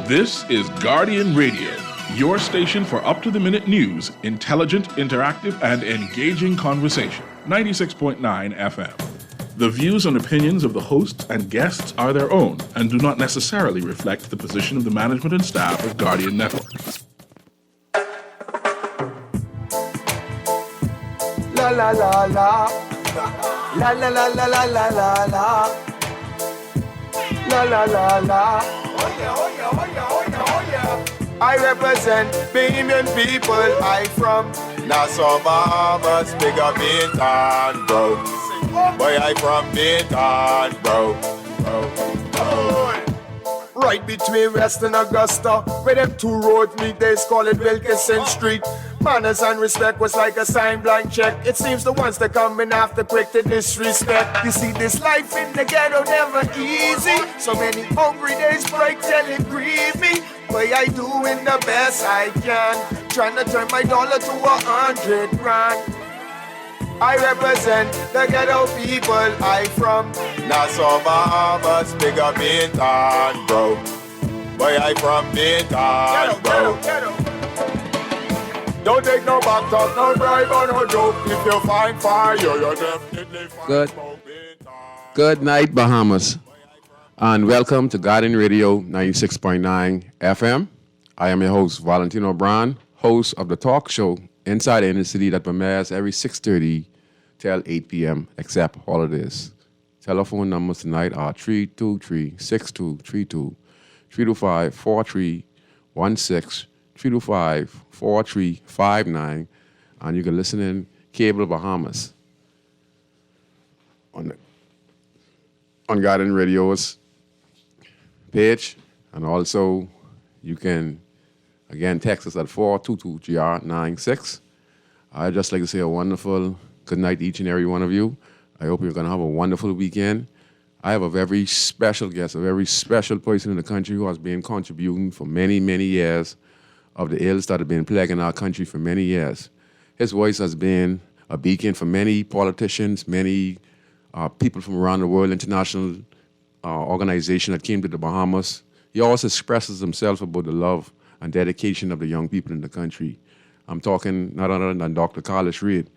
This is Guardian Radio, your station for up-to-the-minute news, intelligent, interactive, and engaging conversation. 96.9 FM. The views and opinions of the hosts and guests are their own and do not necessarily reflect the position of the management and staff of Guardian Network. La la la la. La la la la la la la la. La la la la. Oh yeah, oh yeah, oh yeah, oh yeah, oh yeah. I represent Bahamian people. I from Nassau, Bahamas, big up Bintan, bro. Boy, I from Bintan, bro. Right between West and Augusta, where them two roads meet, they call it Wilkinson Street. Manners and respect was like a sign blank check. It seems the ones that coming after quick to disrespect. You see, this life in the ghetto never easy. So many hungry days break till it grieve me. But I doing the best I can, trying to turn my dollar to 100 grand. I represent the ghetto people. I from Nassau, Bahamas, big up Bintan, bro. Boy, I from Bintan, bro. Don't take no back talk, no bribe or no joke. If you find fire, you're definitely find smoke. Good night, Bahamas, and welcome to Guardian Radio 96.9 FM. I am your host, Valentino, host of the talk show Inside the Inner City that premieres every 6:30 till 8 p.m. except holidays. Telephone numbers tonight are 323-6232, 325-4316, 325-4359, and you can listen in Cable Bahamas on Guardian Radio's page, and also you can again text us at 422-GR96. I'd just like to say a wonderful good night to each and every one of you. I hope you're going to have a wonderful weekend. I have a very special guest, a very special person in the country who has been contributing for many, many years of the ills that have been plaguing our country for many years. His voice has been a beacon for many politicians, many people from around the world, international organization that came to the Bahamas. He also expresses himself about the love and dedication of the young people in the country. I'm talking not other than Dr. Carlos Reid.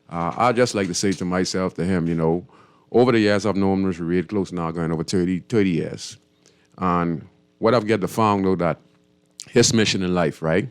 I'd just like to say to myself, to him, you know, over the years I've known Mr. Reid close now, going over 30 years. And what I've get to find out that his mission in life, right,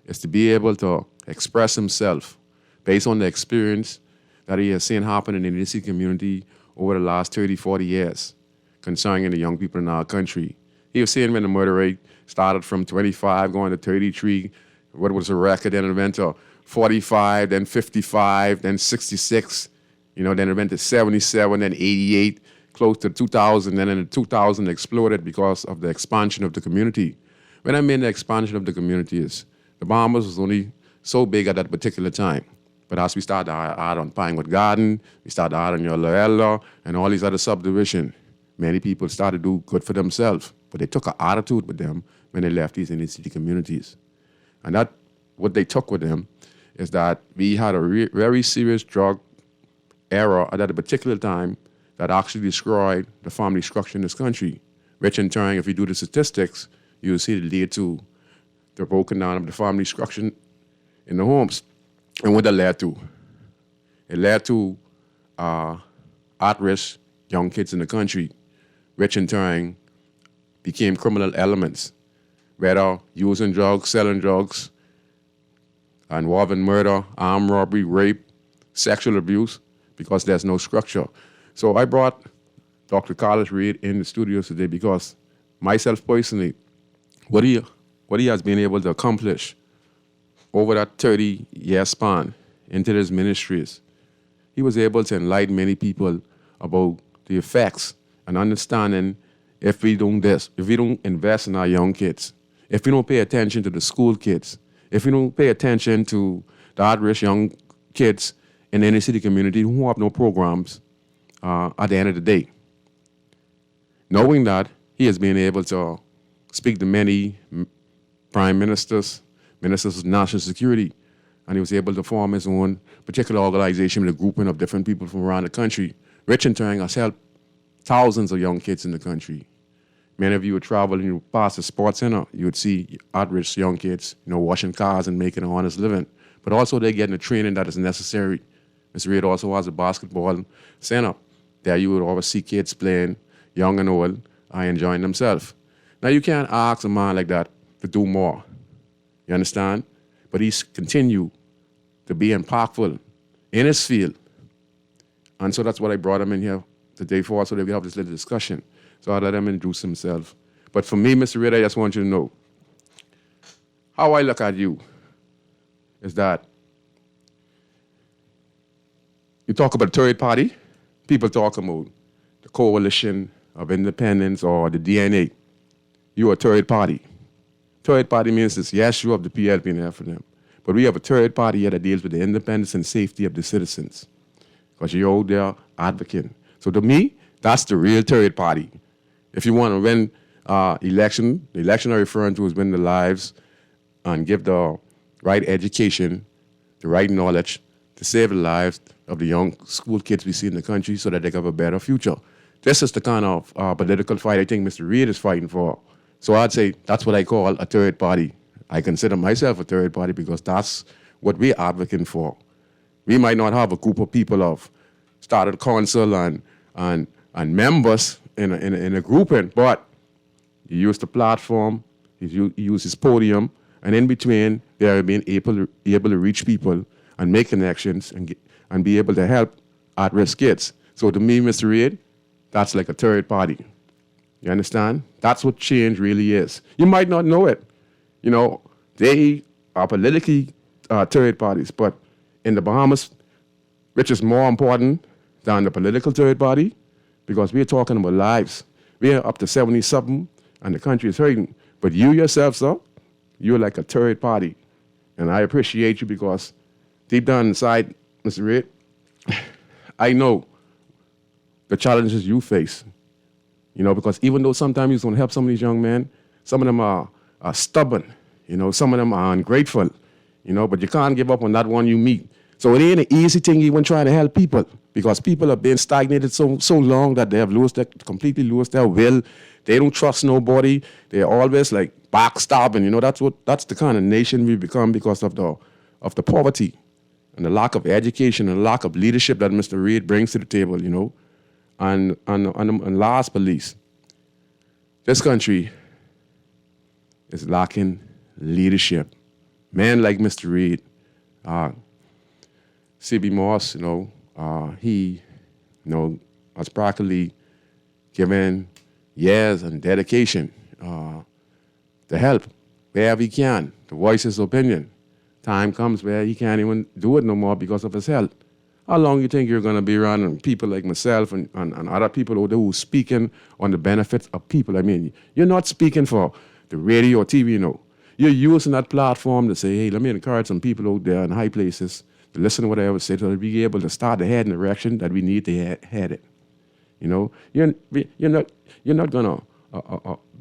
is to be able to express himself based on the experience that he has seen happen in the inner city community over the last 30, 40 years concerning the young people in our country. He was seeing when the murder rate started from 25 going to 33, what was the record, then it went to 45, then 55, then 66, then it went to 77, then 88, close to 2000, and then in 2000 exploded because of the expansion of the community. When I mean the expansion of the community is, the Bahamas was only so big at that particular time. But as we started to add on Pinewood Garden, we started to add on your Loella, and all these other subdivisions, many people started to do good for themselves. But they took an attitude with them when they left these inner city communities. And that, what they took with them, is that we had a very serious drug era at that particular time that actually destroyed the family structure in this country, which in turn, if you do the statistics, you'll see it lead to the broken down of the family structure in the homes. And what that led to? It led to at-risk young kids in the country, which in turn became criminal elements, whether using drugs, selling drugs, involving murder, armed robbery, rape, sexual abuse, because there's no structure. So I brought Dr. Carlos Reid in the studio today because myself personally, what he has been able to accomplish over that 30-year span into his ministries, he was able to enlighten many people about the effects and understanding if we don't invest in our young kids, if we don't pay attention to the school kids, if we don't pay attention to the at-risk young kids in the inner city community who have no programs at the end of the day. Knowing that, he has been able to speak to many prime ministers, ministers of national security, and he was able to form his own particular organization with a grouping of different people from around the country, which in turn has helped thousands of young kids in the country. Many of you would travel and you would pass the sports center. You would see at-risk young kids, washing cars and making an honest living. But also they're getting the training that is necessary. Mr. Reid also has a basketball center. There you would always see kids playing, young and old, enjoying themselves. Now you can't ask a man like that to do more. You understand? But he's continued to be impactful in his field. And so that's what I brought him in here today for, so that we have this little discussion. So I'll let him introduce himself. But for me, Mr. Reid, I just want you to know, how I look at you is that you talk about third party, people talk about the Coalition of Independence or the DNA. You're a third party. Third party means this, yes, you have the PLP and FNM, but we have a third party here that deals with the independence and safety of the citizens, because you're out there advocating. So to me, that's the real third party. If you want to win election, the election I'm referring to is win the lives and give the right education, the right knowledge to save the lives of the young school kids we see in the country so that they can have a better future. This is the kind of political fight I think Mr. Reid is fighting for. So I'd say that's what I call a third party. I consider myself a third party because that's what we're advocating for. We might not have a group of people of started council and members in a grouping, but he used the platform, he used his podium, and in between, they're being able to reach people and make connections and be able to help at-risk kids. So to me, Mr. Reid, that's like a third party. You understand? That's what change really is. You might not know it. They are politically third parties, but in the Bahamas, which is more important than the political third party, because we're talking about lives. We're up to 70-something, and the country is hurting. But you yourself, sir, you're like a third party. And I appreciate you because deep down inside, Mr. Reid, I know the challenges you face. Because even though sometimes you want to help some of these young men, some of them are stubborn. Some of them are ungrateful. But you can't give up on that one you meet. So it ain't an easy thing even trying to help people, because people have been stagnated so long that they have completely lost their will. They don't trust nobody. They're always like backstabbing. That's the kind of nation we've become because of the poverty and the lack of education and the lack of leadership that Mr. Reid brings to the table. And last but least, this country is lacking leadership. Men like Mr. Reid, C.B. Moss, he, has practically given years and dedication to help wherever he can, to voice his opinion. Time comes where he can't even do it no more because of his health. How long you think you're going to be around people like myself and other people out there who are speaking on the benefits of people? I mean, you're not speaking for the radio or TV, You're using that platform to say, hey, let me encourage some people out there in high places to listen to what I always say, so that we be able to start to head in the direction that we need to head it. You're not gonna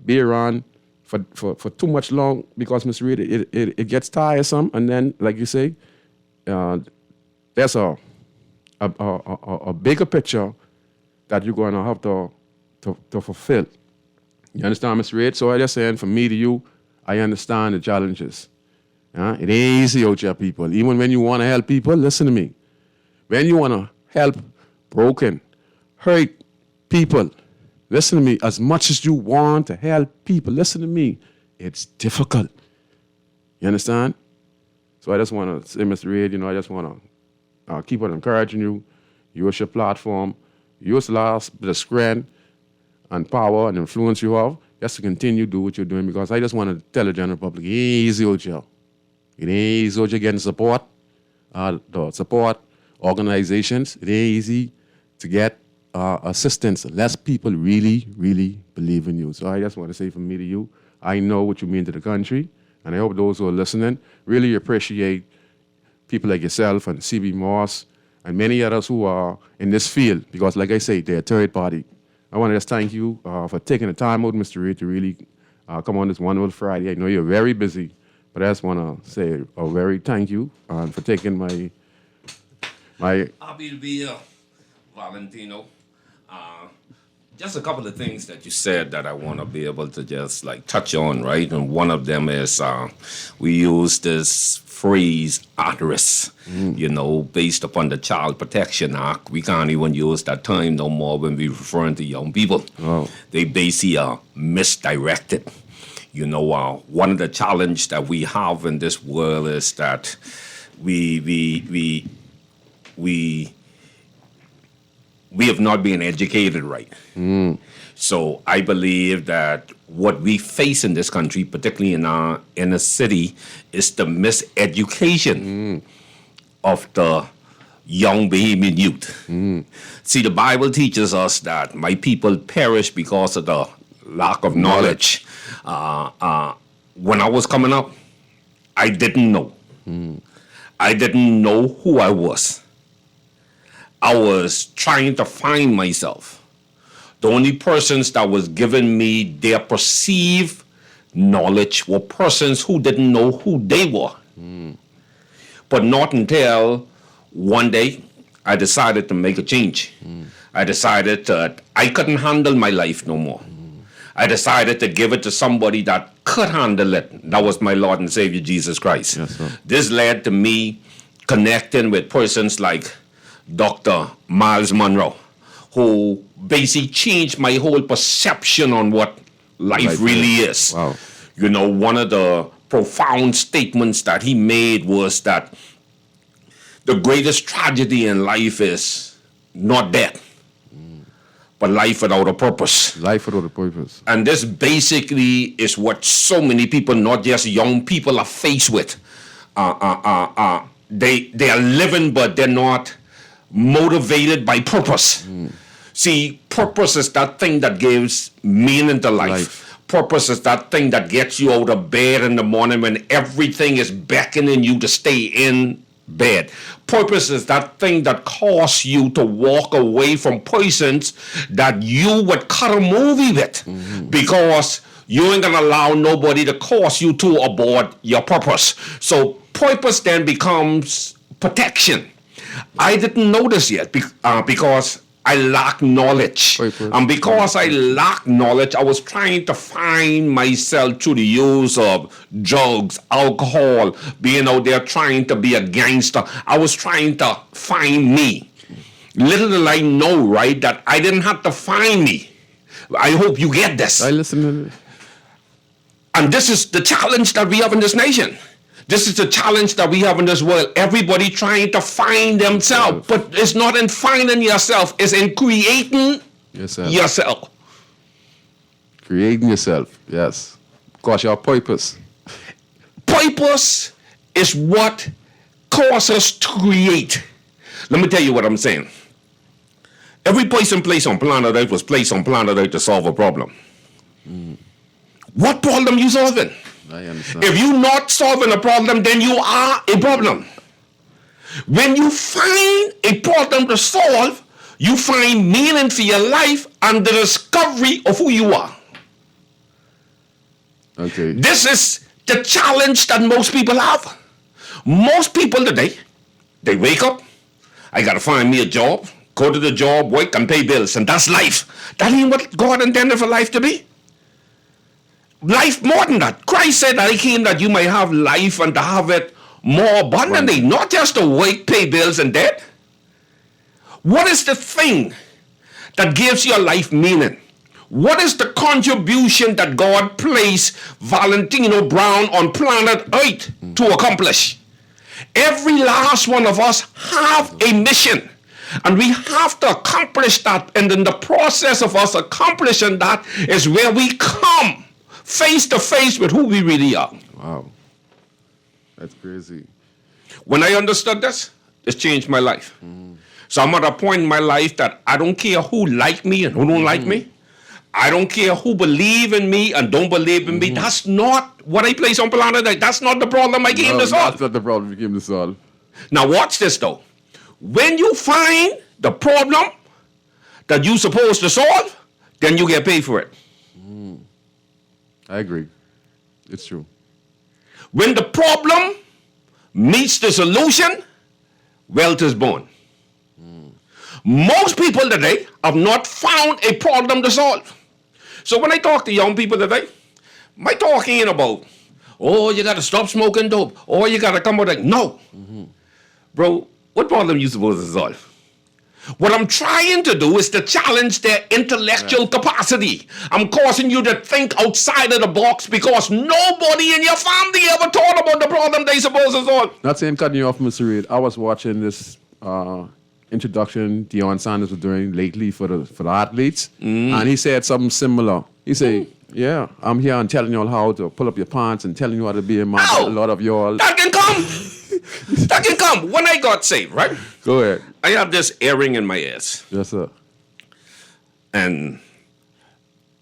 be around for too much long, because Mr. Reid, it gets tiresome, and then like you say, there's a bigger picture that you're gonna have to fulfill. You understand, Mr. Reid? So I just saying, from me to you, I understand the challenges. It ain't easy out here, people. Even when you want to help people, listen to me. When you want to help broken, hurt people, listen to me. As much as you want to help people, listen to me. It's difficult. You understand? So I just want to say, Mr. Reid, I just want to keep on encouraging you. Use your platform. Use the strength and power and influence you have just to continue to do what you're doing, because I just want to tell the general public, it ain't easy out here. It ain't easy out here getting support, the support organizations. It ain't easy to get assistance unless people really, really believe in you. So I just want to say, from me to you, I know what you mean to the country, and I hope those who are listening really appreciate people like yourself and C.B. Moss and many others who are in this field, because like I say, they're a third party. I want to just thank you for taking the time out, Mr. Reid, to really come on this wonderful Friday. I know you're very busy, but I just want to say a very thank you for taking my... Happy to be here, Valentino. Just a couple of things that you said that I want to be able to just like touch on, right? And one of them is we use this phrase "address," based upon the Child Protection Act. We can't even use that term no more when we referring to young people. Oh. They basically are misdirected. One of the challenges that we have in this world is that we have not been educated right. So I believe that what we face in this country, particularly in our inner city, is the miseducation of the young Bahamian youth. See, the Bible teaches us that my people perish because of the lack of knowledge. When I was coming up, I didn't know. I didn't know who I was. I was trying to find myself. The only persons that was giving me their perceived knowledge were persons who didn't know who they were. But not until one day I decided to make a change. I decided that I couldn't handle my life no more. I decided to give it to somebody that could handle it. That was my Lord and Savior, Jesus Christ. Yes, sir. This led to me connecting with persons like Dr. Miles Monroe, who basically changed my whole perception on what life really is. Wow. One of the profound statements that he made was that the greatest tragedy in life is not death, but life without a purpose. Life without a purpose. And this basically is what so many people, not just young people, are faced with. They are living, but they're not motivated by purpose. See, purpose is that thing that gives meaning to life. Purpose is that thing that gets you out of bed in the morning when everything is beckoning you to stay in bed. Purpose is that thing that causes you to walk away from persons that you would cut a movie with, because you ain't gonna allow nobody to cause you to abort your purpose. So purpose then becomes protection. I didn't know this yet because I lack knowledge. And because I lack knowledge, I was trying to find myself through the use of drugs, alcohol, being out there trying to be a gangster. I was trying to find me. Little did I know, right, that I didn't have to find me. I hope you get this. I listen. And this is the challenge that we have in this nation. This is the challenge that we have in this world. Everybody trying to find themselves. But it's not in finding yourself. It's in creating yourself. Creating yourself, yes. Because your purpose. Purpose is what causes us to create. Let me tell you what I'm saying. Every person placed on planet Earth was placed on planet Earth to solve a problem. What problem you solving? I understand. If you're not solving a problem, then you are a problem. When you find a problem to solve, you find meaning for your life and the discovery of who you are. Okay. This is the challenge that most people have. Most people today, they wake up, I gotta find me a job, go to the job, work and pay bills, and that's life. That ain't what God intended for life to be. Life more than that. Christ said that he came that you might have life and to have it more abundantly, not just to work, pay bills and debt. What is the thing that gives your life meaning? What is the contribution that God placed Valentino Brown on planet Earth to accomplish? Every last one of us have a mission, and we have to accomplish that. And in the process of us accomplishing that is where we come face to face with who we really are. Wow. That's crazy. When I understood this, it changed my life. So I'm at a point in my life that I don't care who like me and who don't like me. I don't care who believe in me and don't believe in me. That's not what I place on planet Earth. That's not the problem I came to solve. That's not the problem you came to solve. Now watch this though. When you find the problem that you're supposed to solve, then you get paid for it. I agree. It's true. When the problem meets the solution, wealth is born. Most people today have not found a problem to solve. So when I talk to young people today, my talk ain't about, oh, you got to stop smoking dope, or you got to come with a, no. Bro, what problem you supposed to solve? What I'm trying to do is to challenge their intellectual capacity. I'm causing you to think outside of the box because nobody in your family ever thought about the problem they supposed to solve. Not saying cutting you off, Mr. Reed. I was watching this introduction Deion Sanders was doing lately for the athletes, and he said something similar. He said, "Yeah, I'm here and telling you all how to pull up your pants and telling you how to be a man." No, a lot of y'all. That can come. That can come. When I got saved, right? Go ahead. I have this earring in my ears. Yes, sir. And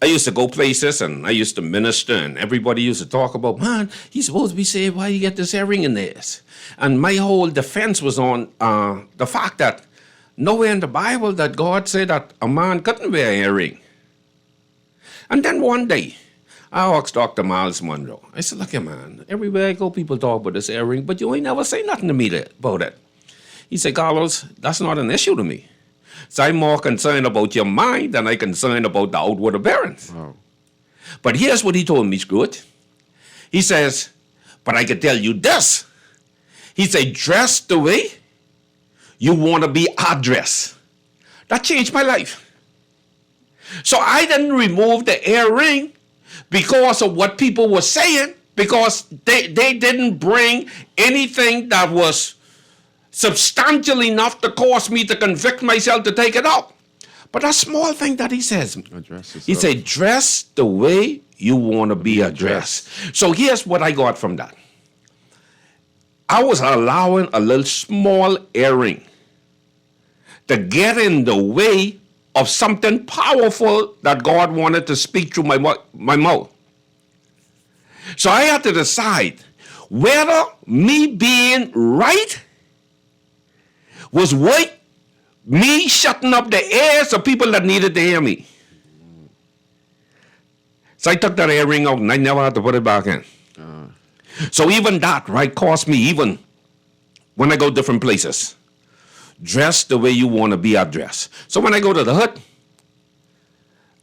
I used to go places and I used to minister and everybody used to talk about, man, he's supposed to be saved. Why you get this earring in the ears? And my whole defense was on the fact that nowhere in the Bible that God said that a man couldn't wear an earring. And then one day, I asked Dr. Miles Monroe. I said, look here, man, everywhere I go, people talk about this earring, but you ain't never say nothing to me about it. He said, Carlos, that's not an issue to me. So I'm more concerned about your mind than I'm concerned about the outward appearance. Oh. But here's what he told me, Scrooge. He says, but I can tell you this. He said, dress the way you want to be addressed. That changed my life. So I didn't remove the earring because of what people were saying, because they didn't bring anything that was substantial enough to cause me to convict myself to take it out. But a small thing that he says, he said, dress the way you want to be addressed. So here's what I got from that. I was allowing a little small earring to get in the way of something powerful that God wanted to speak through my mouth. So I had to decide whether me being right was worth me shutting up the ears of people that needed to hear me. So I took that earring out and I never had to put it back in. So even that, right, cost me even when I go different places. Dress the way you want to be addressed. So when I go to the hood,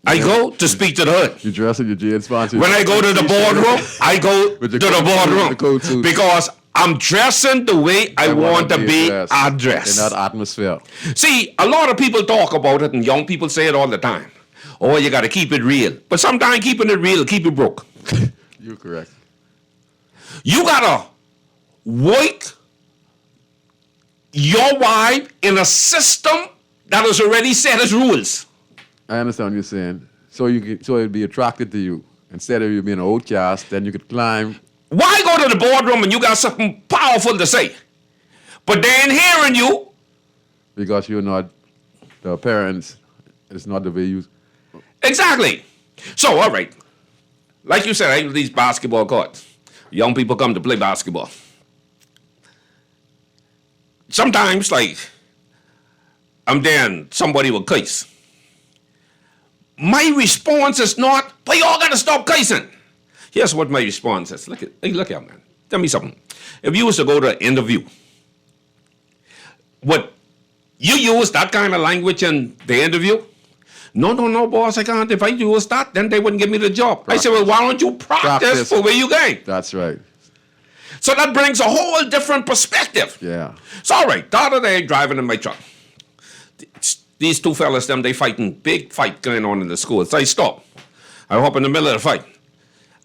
I go to speak to the hood. You dress in your GN sponsor. When I go to the boardroom, I go to the boardroom because I'm dressing the way I want to be addressed. In that atmosphere. See, a lot of people talk about it and young people say it all the time. Oh, you got to keep it real. But sometimes keeping it real, keep it broke. You're correct. You got to work your wife in a system that has already set its rules. I understand what you're saying. So it'd be attracted to you. Instead of you being an outcast, then you could climb. Why go to the boardroom and you got something powerful to say, but they ain't hearing you? Because you're not, the parents, it's not the way you. Exactly. So, all right. Like you said, I have these basketball courts. Young people come to play basketball. Sometimes, like, I'm there and somebody will curse. My response is not, but y'all got to stop cursing. Here's what my response is. Look at, man. Tell me something. If you was to go to an interview, would you use that kind of language in the interview? No, boss, I can't. If I use that, then they wouldn't give me the job. Practice. I said, well, why don't you practice for where you going? That's right. So that brings a whole different perspective. Yeah. So, all right, the other day, driving in my truck. These two fellas, they fighting, big fight going on in the school. So I stop. I hop in the middle of the fight.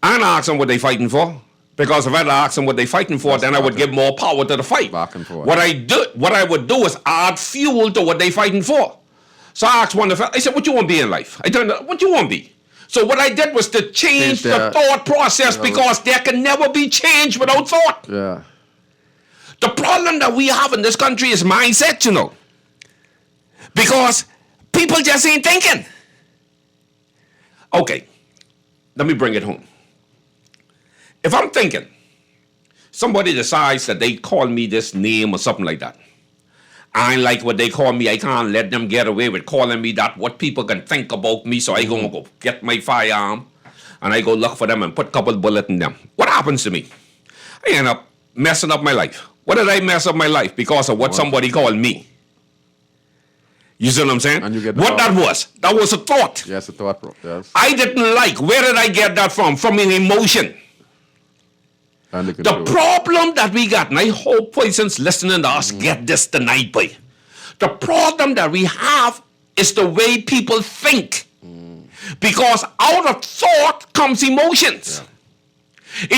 I don't ask them what they fighting for. Because if I asked them what they fighting for, then I would give more power to the fight. Back and forth. What I would do is add fuel to what they fighting for. So I asked one of the fellas, I said, what you want to be in life? I told him, what you want to be? So what I did was to change the thought process because there can never be change without thought. Yeah. The problem that we have in this country is mindset, you know. Because people just ain't thinking. Okay, let me bring it home. If I'm thinking, somebody decides that they call me this name or something like that. I ain't like what they call me. I can't let them get away with calling me that, what people can think about me. So I go get my firearm and I go look for them and put a couple bullets in them. What happens to me? I end up messing up my life. What did I mess up my life? Because of what somebody called me. You see what I'm saying? And you get what that was? That was a thought. Yes, a thought. Yes. I didn't like. Where did I get that from? From an emotion. And The problem that we got, and I hope persons listening to us get this tonight, boy. The problem that we have is the way people think. Because out of thought comes emotions. Yeah.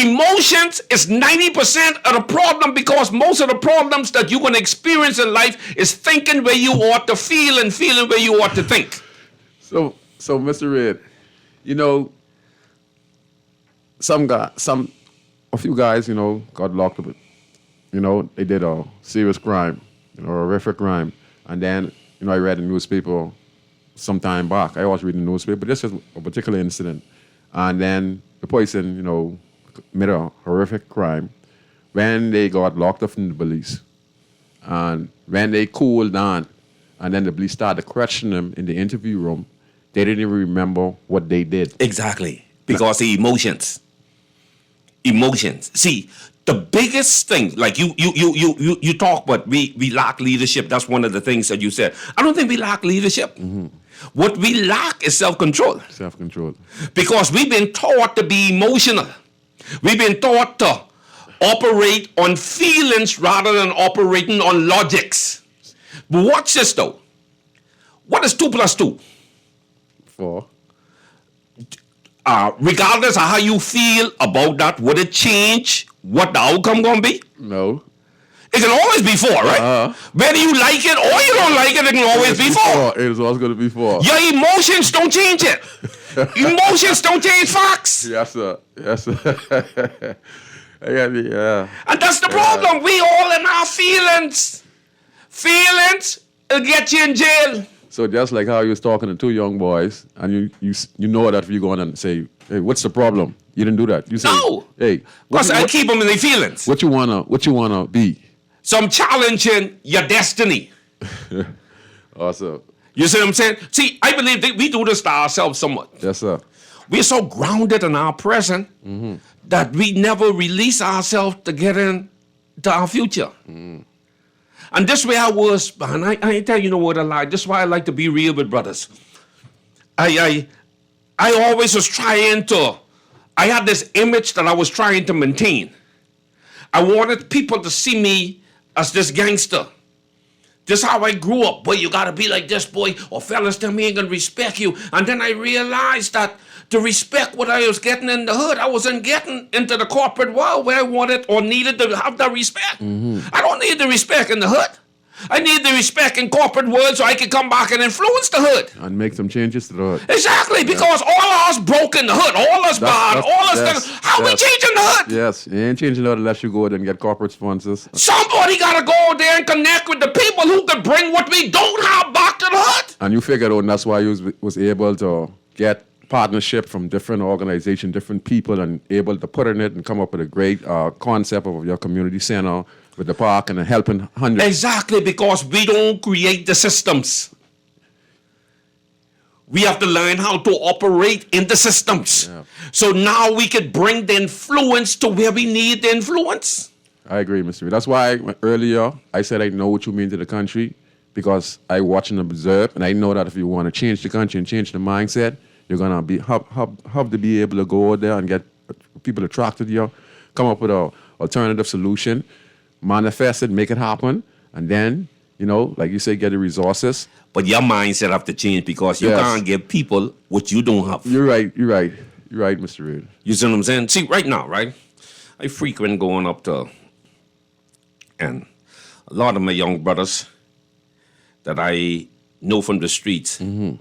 Emotions is 90% of the problem, because most of the problems that you're going to experience in life is thinking where you ought to feel and feeling where you ought to think. So Mr. Red, you know, a few guys, you know, got locked up. You know, they did a serious crime, you know, a horrific crime. And then, you know, I read the newspaper some time back. I always read the newspaper, but this is a particular incident. And then the person, you know, made a horrific crime. When they got locked up from the police, and when they cooled down, and then the police started to question them in the interview room, they didn't even remember what they did. Exactly. Because the emotions. Emotions. See, the biggest thing, like you talk, but we lack leadership. That's one of the things that you said. I don't think we lack leadership. Mm-hmm. What we lack is self-control. Self-control. Because we've been taught to be emotional. We've been taught to operate on feelings rather than operating on logics. But watch this though. What is 2 plus 2? 4. Regardless of how you feel about that, would it change what the outcome gonna be? No. It can always be 4, right? Whether you like it or you don't like it, it can always be 4. It is always going to be 4. Your emotions don't change it. Emotions don't change facts. Yes, sir. Yes, sir. Yeah. And that's the problem. We all in our feelings. Feelings will get you in jail. So just like how you was talking to 2 young boys, and you know that if you go on and say, hey, what's the problem? You didn't do that. You say, no. Hey, because I keep them in their feelings. What you wanna be? So I'm challenging your destiny. Awesome. You see what I'm saying? See, I believe that we do this to ourselves somewhat. Yes, sir. We're so grounded in our present that we never release ourselves to get into our future. And this way I was, and I ain't tell you no word of lie. This is why I like to be real with brothers. I always was trying to, I had this image that I was trying to maintain. I wanted people to see me as this gangster. This is how I grew up. Boy, you gotta be like this, boy, or fellas tell me ain't gonna respect you. And then I realized that to respect what I was getting in the hood, I wasn't getting into the corporate world where I wanted or needed to have the respect. I don't need the respect in the hood. I need the respect in corporate world so I can come back and influence the hood. And make some changes to the hood. Exactly, because all of us broke in the hood, all us bad, all us how we changing the hood? Yes, you ain't changing the hood unless you go there and get corporate sponsors. Somebody gotta go there and connect with the people who could bring what we don't have back to the hood. And you figured out that's why you was able to get partnership from different organizations, different people, and able to put in it and come up with a great concept of your community center with the park and helping hundreds. Exactly, because we don't create the systems. We have to learn how to operate in the systems. Yeah. So now we can bring the influence to where we need the influence. I agree, Mr. Reed. That's why earlier I said I know what you mean to the country, because I watch and observe, and I know that if you want to change the country and change the mindset, you're gonna be have to be able to go out there and get people attracted to you, come up with an alternative solution, manifest it, make it happen, and then, you know, like you say, get the resources. But your mindset have to change, because you can't give people what you don't have. You're right, Mr. Reed. You see what I'm saying? See, right now, right? I frequent going up to, and a lot of my young brothers that I know from the streets, a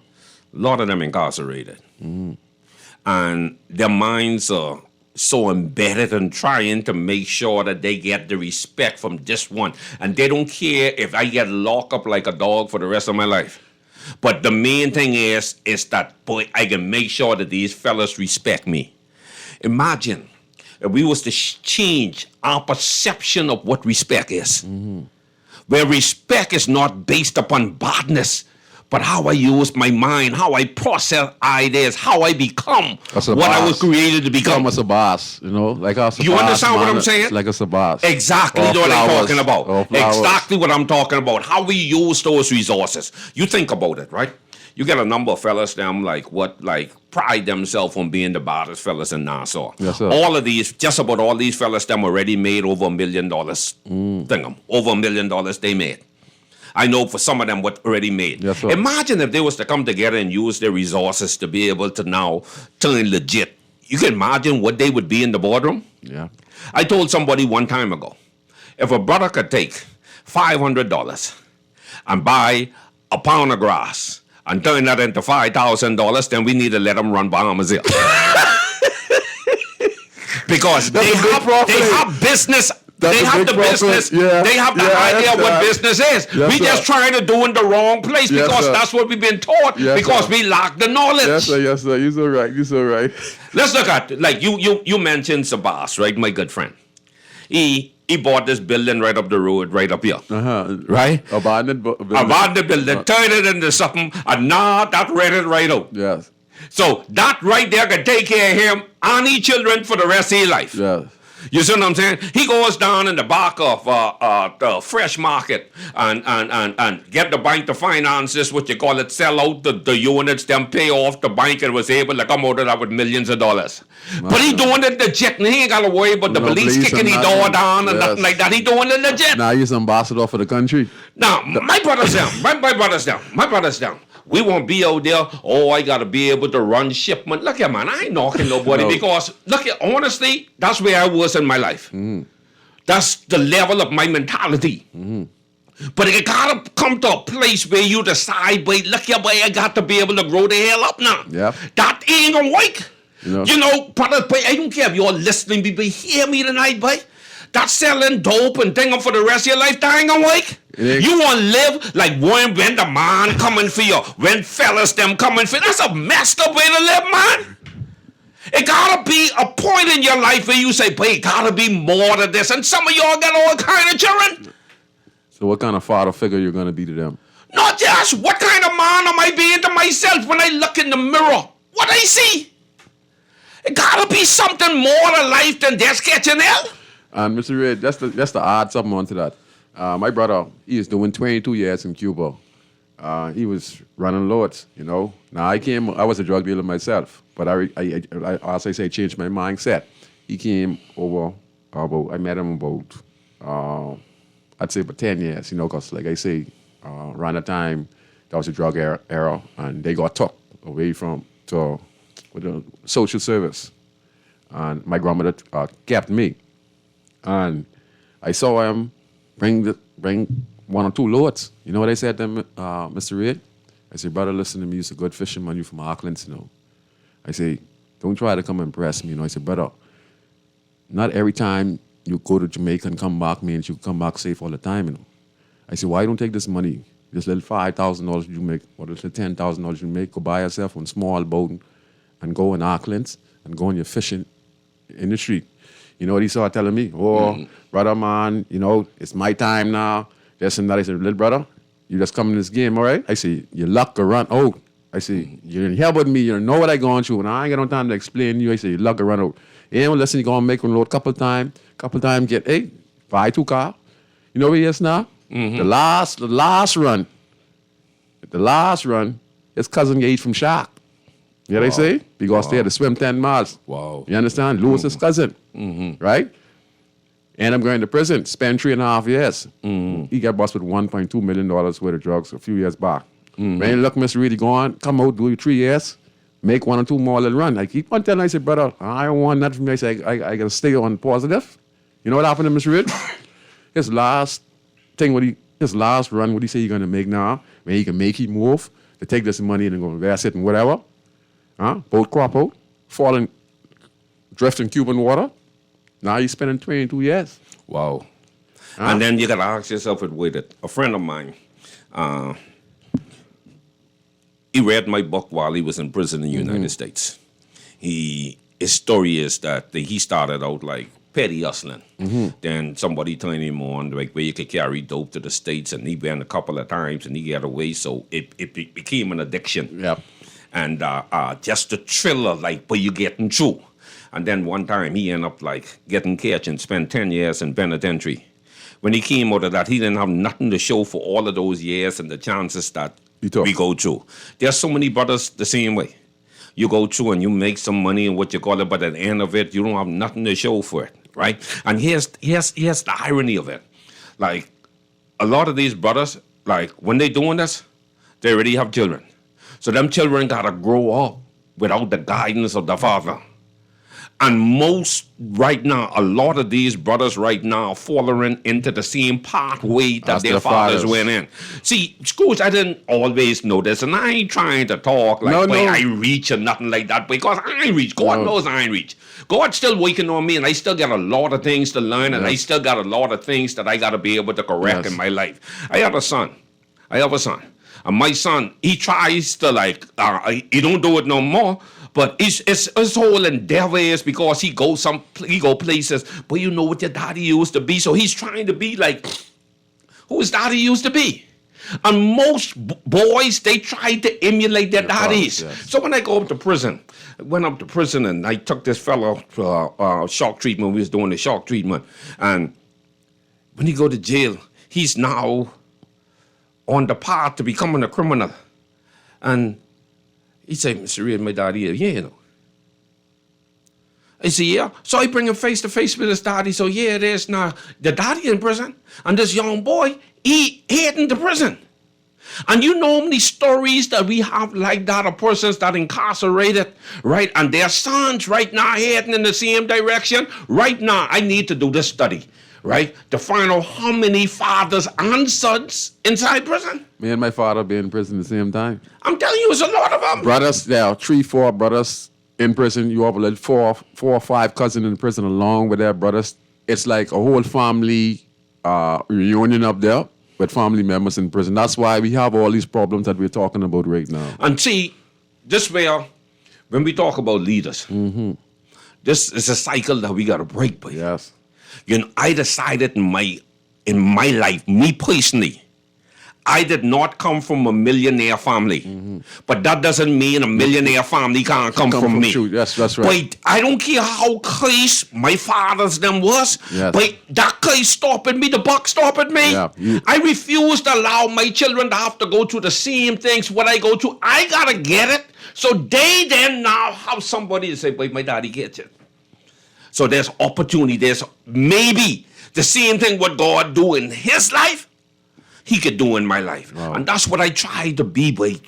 lot of them incarcerated. And their minds are so embedded in trying to make sure that they get the respect from this one. And they don't care if I get locked up like a dog for the rest of my life. But the main thing is that, boy, I can make sure that these fellas respect me. Imagine if we was to change our perception of what respect is. Where respect is not based upon badness, but how I use my mind, how I process ideas, how I become what I was created to become. Become as a boss, you know, like us. You understand what I'm saying? Like us a boss. Exactly what I'm talking about. Exactly what I'm talking about. How we use those resources. You think about it, right? You get a number of fellas, them like pride themselves on being the baddest fellas in Nassau. Yes, sir. All of these, just about all these fellas, them already made over $1 million. Over $1 million they made. I know for some of them what already made. Yes, sir. Imagine if they was to come together and use their resources to be able to now turn legit. You can imagine what they would be in the boardroom? Yeah. I told somebody one time ago, if a brother could take $500 and buy a pound of grass and turn that into $5,000, then we need to let them run Bahamas Hill. Because they have business. They have the business. Yeah. They have the idea of what business is. Yes, we just trying to do in the wrong place because that's what we've been taught because we lack the knowledge. Yes, sir. Yes, sir. You're so right. You're so right. Let's look at, like, you mentioned Sabas, right? My good friend. He bought this building right up the road, right up here. Right? Abandoned building. Abandoned building. Turned it into something, and now that rented right out. Yes. So that right there can take care of him and his children for the rest of his life. Yes. You see what I'm saying? He goes down in the back of the fresh market and get the bank to finance this, what you call it, sell out the units, then pay off the bank, and was able to come out of that with millions of dollars. But he doing it legit, and he ain't got to worry about the police kicking his door down and nothing like that. He doing it legit. Now he's ambassador for the country. Now, my brother's down. My brother's down. We won't be out there, I got to be able to run shipment. Look here, man, I ain't knocking nobody because, look here, honestly, that's where I was in my life. That's the level of my mentality. But it got to come to a place where you decide, boy, look here, boy, I got to be able to grow the hell up now. Yeah. That ain't going to work. You know, brother, boy, I don't care if you're listening, people, hear me tonight, boy. That's selling dope and thing for the rest of your life, that ain't gonna work. You want to live like when the man coming for you, when fellas them coming for you. That's a messed up way to live, man. It gotta be a point in your life where you say, boy, it gotta be more than this. And some of y'all got all kind of children. So what kind of father figure you're gonna be to them? Not just what kind of man am I being to myself when I look in the mirror? What I see? It gotta be something more to life than just catching hell. And Mr. Red, that's the odd something onto that. My brother, he is doing 22 years in Cuba. He was running loads, you know. Now I was a drug dealer myself, but I as I say, changed my mindset. He came over I met him about I'd say about 10 years, you know, because like I say, around the time that was a drug era, and they got took away to the social service, and my grandmother kept me. And I saw him bring one or two loads. You know what I said to him, Mr. Reid? I said, brother, listen to me. You're a good fisherman. You from Auckland, you know. I say, don't try to come impress me. You know, I said, brother, not every time you go to Jamaica and come back means you come back safe all the time, you know. I said, why don't take this money, this little $5,000 you make, or this little $10,000 you make, go buy yourself one small boat and go in Auckland and go on your fishing in the street. You know what he started telling me? Brother, man, you know, it's my time now. This and that. I said, little brother, you just come in this game, all right? I said, your luck will run out. I said, you're here with me. You know what I going through. And I ain't got no time to explain to you. I said, your luck will run out. You ain't listen, you're going to make one load couple time, get, buy 2 cars. You know where he is now? The last run, his cousin get eat from shark. You know what I say? Because they had to swim 10 miles. Wow. You understand? Lose his cousin. Right? And I'm going to prison. Spend 3.5 years. He got busted with $1.2 million worth of drugs a few years back. When you look, Mr. Reedy, go on, come out, do 3 years, make 1 or 2 more little run. I keep on telling him, I said, brother, I don't want nothing from you. I said, I got to stay on positive. You know what happened to Mr. Reed? His last run, what he say he's going to make now, when he can make it move, to take this money and go invest it in whatever. Boat crop out, falling, drifting Cuban water. Now he's spending 22 years. Wow. And then you got to ask yourself, wait, a friend of mine, he read my book while he was in prison in the United States. His story is that he started out like petty hustling. Then somebody turned him on, like where you could carry dope to the States, and he went a couple of times and he got away. So it became an addiction. Yep. And just the thrill of like where you getting through. And then one time he ended up like getting catch and spent 10 years in penitentiary. When he came out of that, he didn't have nothing to show for all of those years and the chances that we go through. There's so many brothers the same way. You go through and you make some money and what you call it, but at the end of it, you don't have nothing to show for it, right? And here's the irony of it. Like, a lot of these brothers, like, when they doing this, they already have children. So them children got to grow up without the guidance of the father. And most right now, a lot of these brothers right now are falling into the same pathway that their fathers went in. See, Scrooge, I didn't always know this, and I ain't trying to talk like I reach or nothing like that, because I ain't reach. God knows I ain't reach. God's still working on me, and I still got a lot of things to learn, and I still got a lot of things that I got to be able to correct in my life. I have a son. And my son, he tries to he don't do it no more. But his whole endeavor is because he go places. But you know what your daddy used to be, so he's trying to be like who his daddy used to be. And most boys, they try to emulate their daddies. Yes. So when I go up to prison, I went up to prison and I took this fellow to shock treatment. We was doing the shock treatment, and when he go to jail, he's now on the path to becoming a criminal, and he said, Mr. Reed, my daddy, you know. I said, yeah. So I bring him face to face with his daddy. So yeah, there's now the daddy in prison, and this young boy, he heading to prison. And you know many stories that we have like that of persons that incarcerated, right? And their sons right now heading in the same direction. Right now, I need to do this study, right? To find out how many fathers and sons inside prison. Me and my father be in prison at the same time. I'm telling you, it's a lot of them. Brothers, there are 3-4 brothers in prison. You have like 4 or 5 cousins in prison along with their brothers. It's like a whole family reunion up there with family members in prison. That's why we have all these problems that we're talking about right now. And see, this way, when we talk about leaders, this is a cycle that we got to break, boy. Yes. You know, I decided in my life, me personally, I did not come from a millionaire family. But that doesn't mean a millionaire family can't come from me. Yes, that's right. But I don't care how close my father's them was. Yes. But that case stopping me, the buck stopping me. Yeah, I refuse to allow my children to have to go through the same things what I go through. I got to get it. So they then now have somebody to say, wait, my daddy gets it. So there's opportunity. There's maybe the same thing what God do in his life, he could do in my life. Wow. And that's what I try to be, but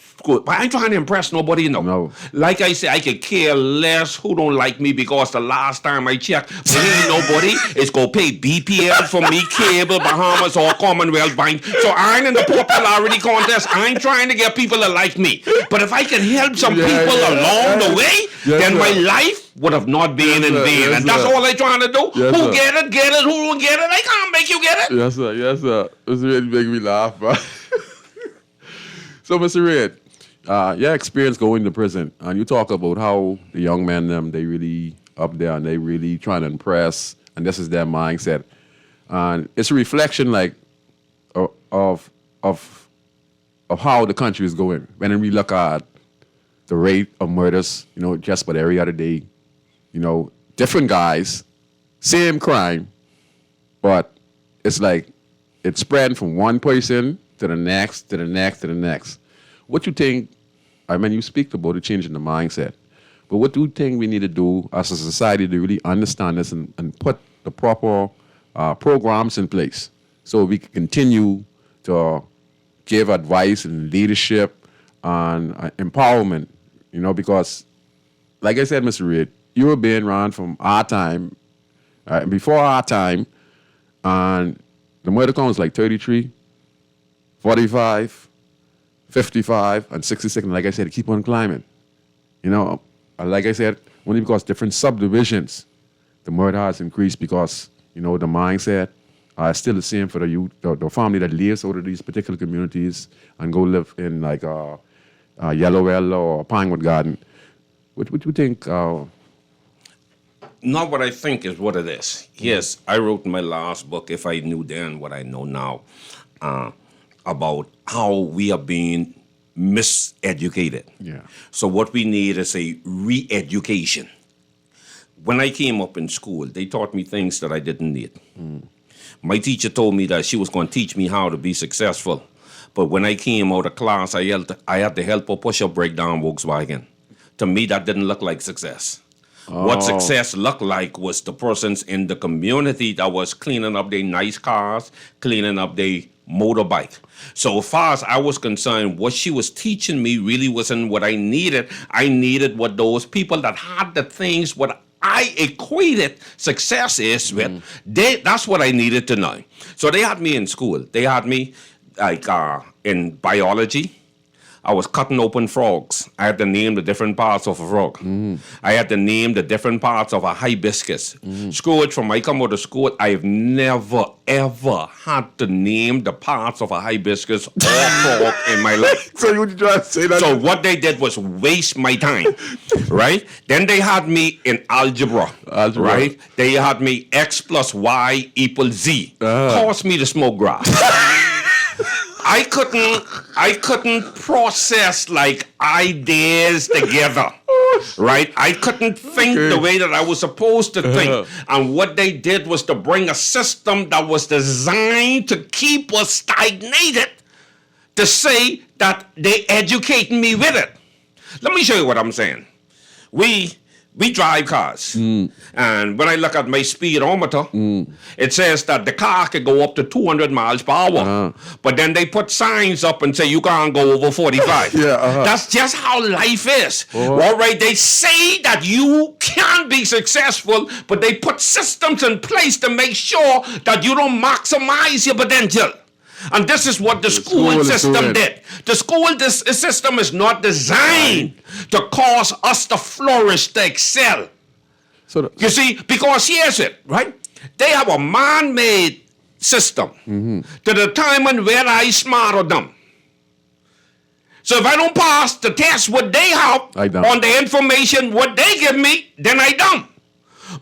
I ain't trying to impress nobody, no. Like I say, I could care less who don't like me, because the last time I checked, ain't nobody is going to pay BPL for me, cable, Bahamas, or Commonwealth Bank. So I ain't in the popularity contest. I ain't trying to get people to like me. But if I can help some people along the way, then my life would have not been in vain. And that's all I'm trying to do. Who get it, who don't get it, I can't make you get it. Yes, sir. Mr. Red make me laugh, man. So, Mr. Red, your experience going to prison, and you talk about how the young men, they really up there and they really trying to impress, and this is their mindset. And it's a reflection like of how the country is going. When we look at the rate of murders, just about every other day, different guys, same crime, but it's like it's spreading from one person to the next, to the next, to the next. What you think, I mean, you speak about the change in the mindset, but what do you think we need to do as a society to really understand this and put the proper programs in place so we can continue to give advice and leadership and empowerment, because, like I said, Mr. Reed, you were being around from our time, before our time, and the murder count was like 33, 45, 55, and 66. And like I said, keep on climbing. Like I said, only because different subdivisions, the murder has increased because, the mindset is still the same for the youth, the family that lives out of these particular communities and go live in like Yellowell or Pinewood Garden. What do you think? not what I think is what it is. Yes, I wrote my last book, If I Knew Then What I Know Now, about how we are being miseducated. Yeah. So what we need is a re-education. When I came up in school, they taught me things that I didn't need. My teacher told me that she was going to teach me how to be successful. But when I came out of class, I had to help her push or break down Volkswagen. To me, that didn't look like success. What success looked like was the persons in the community that was cleaning up their nice cars, cleaning up their motorbike. So as far as I was concerned, what she was teaching me really wasn't what I needed. I needed what those people that had the things, what I equated success is with. That's what I needed to know. So they had me in school. They had me like in biology. I was cutting open frogs. I had to name the different parts of a frog. I had to name the different parts of a hibiscus. Scrooge, from I come out of school, I've never, ever had to name the parts of a hibiscus or frog in my life. So you trying to say that? So what they did was waste my time, right? Then they had me in algebra, right? They had me X plus Y equals Z. Caused me to smoke grass. I couldn't process like ideas together, right? I couldn't think the way that I was supposed to think. And what they did was to bring a system that was designed to keep us stagnated, to say that they educating me with it. Let me show you what I'm saying. We drive cars. And when I look at my speedometer, it says that the car can go up to 200 miles per hour. But then they put signs up and say you can't go over 45. That's just how life is. All right, they say that you can be successful, but they put systems in place to make sure that you don't maximize your potential. And this is what the school system did. The school system is not designed to cause us to flourish, to excel. So you see, because here's it, right? They have a man-made system to determine whether I smart or dumb. So if I don't pass the test, what they have on the information, what they give me, then I dumb.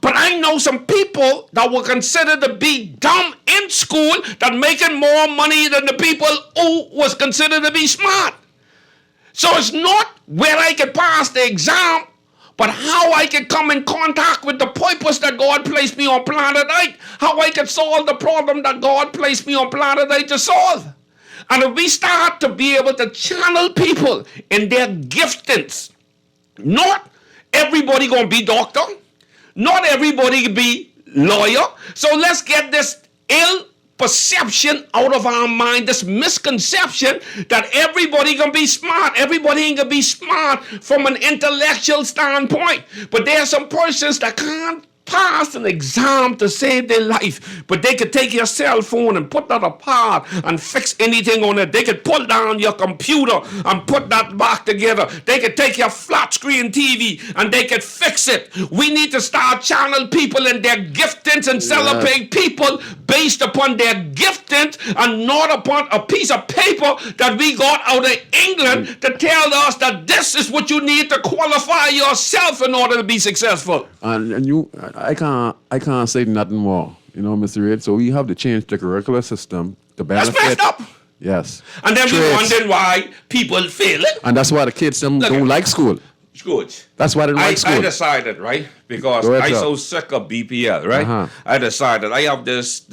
But I know some people that were considered to be dumb in school that making more money than the people who was considered to be smart. So it's not where I can pass the exam, but how I can come in contact with the purpose that God placed me on planet Earth, how I can solve the problem that God placed me on planet Earth to solve. And if we start to be able to channel people in their giftings, not everybody gonna be doctor, not everybody can be lawyer. So let's get this ill perception out of our mind, this misconception that everybody can be smart. Everybody ain't gonna be smart from an intellectual standpoint. But there are some persons that can't pass an exam to save their life, but they could take your cell phone and put that apart and fix anything on it. They could pull down your computer and put that back together. They could take your flat screen TV and they could fix it. We need to start channel people in their giftings and celebrate people based upon their giftings and not upon a piece of paper that we got out of England to tell us that this is what you need to qualify yourself in order to be successful. And you, I can't say nothing more, you know, Mr. Reid. So we have to change the curricular system to benefit. That's messed up. Yes. And then we wonder why people fail it. And that's why the kids don't like school. Good. That's why they don't like school. I decided, right, because I'm so sick of BPL, right? I decided I have this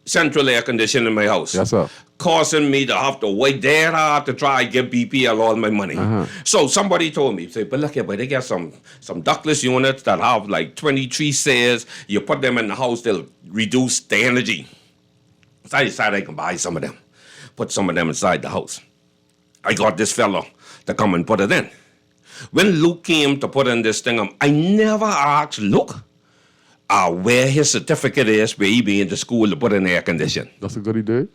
central air conditioning in my house. Yes, sir. Causing me to have to wait there hard to try and get BPL all my money. So somebody told me, say, but look here, but they got some ductless units that have like 23 cells. You put them in the house, they'll reduce the energy. So I decided I can buy some of them, put some of them inside the house. I got this fellow to come and put it in. When Luke came to put in this thing, I never asked Luke where his certificate is, where he be in the school to put in air condition. That's a good idea.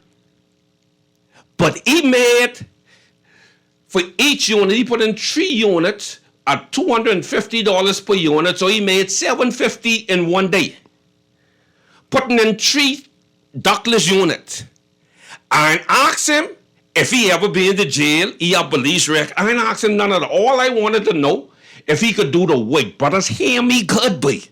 But he made, for each unit, he put in 3 units at $250 per unit, so he made $750 in one day. Putting in 3 ductless units. I asked him if he ever been to jail, he had police record. I asked him none of that. All I wanted to know, if he could do the work. Brothers, hear me good, boy.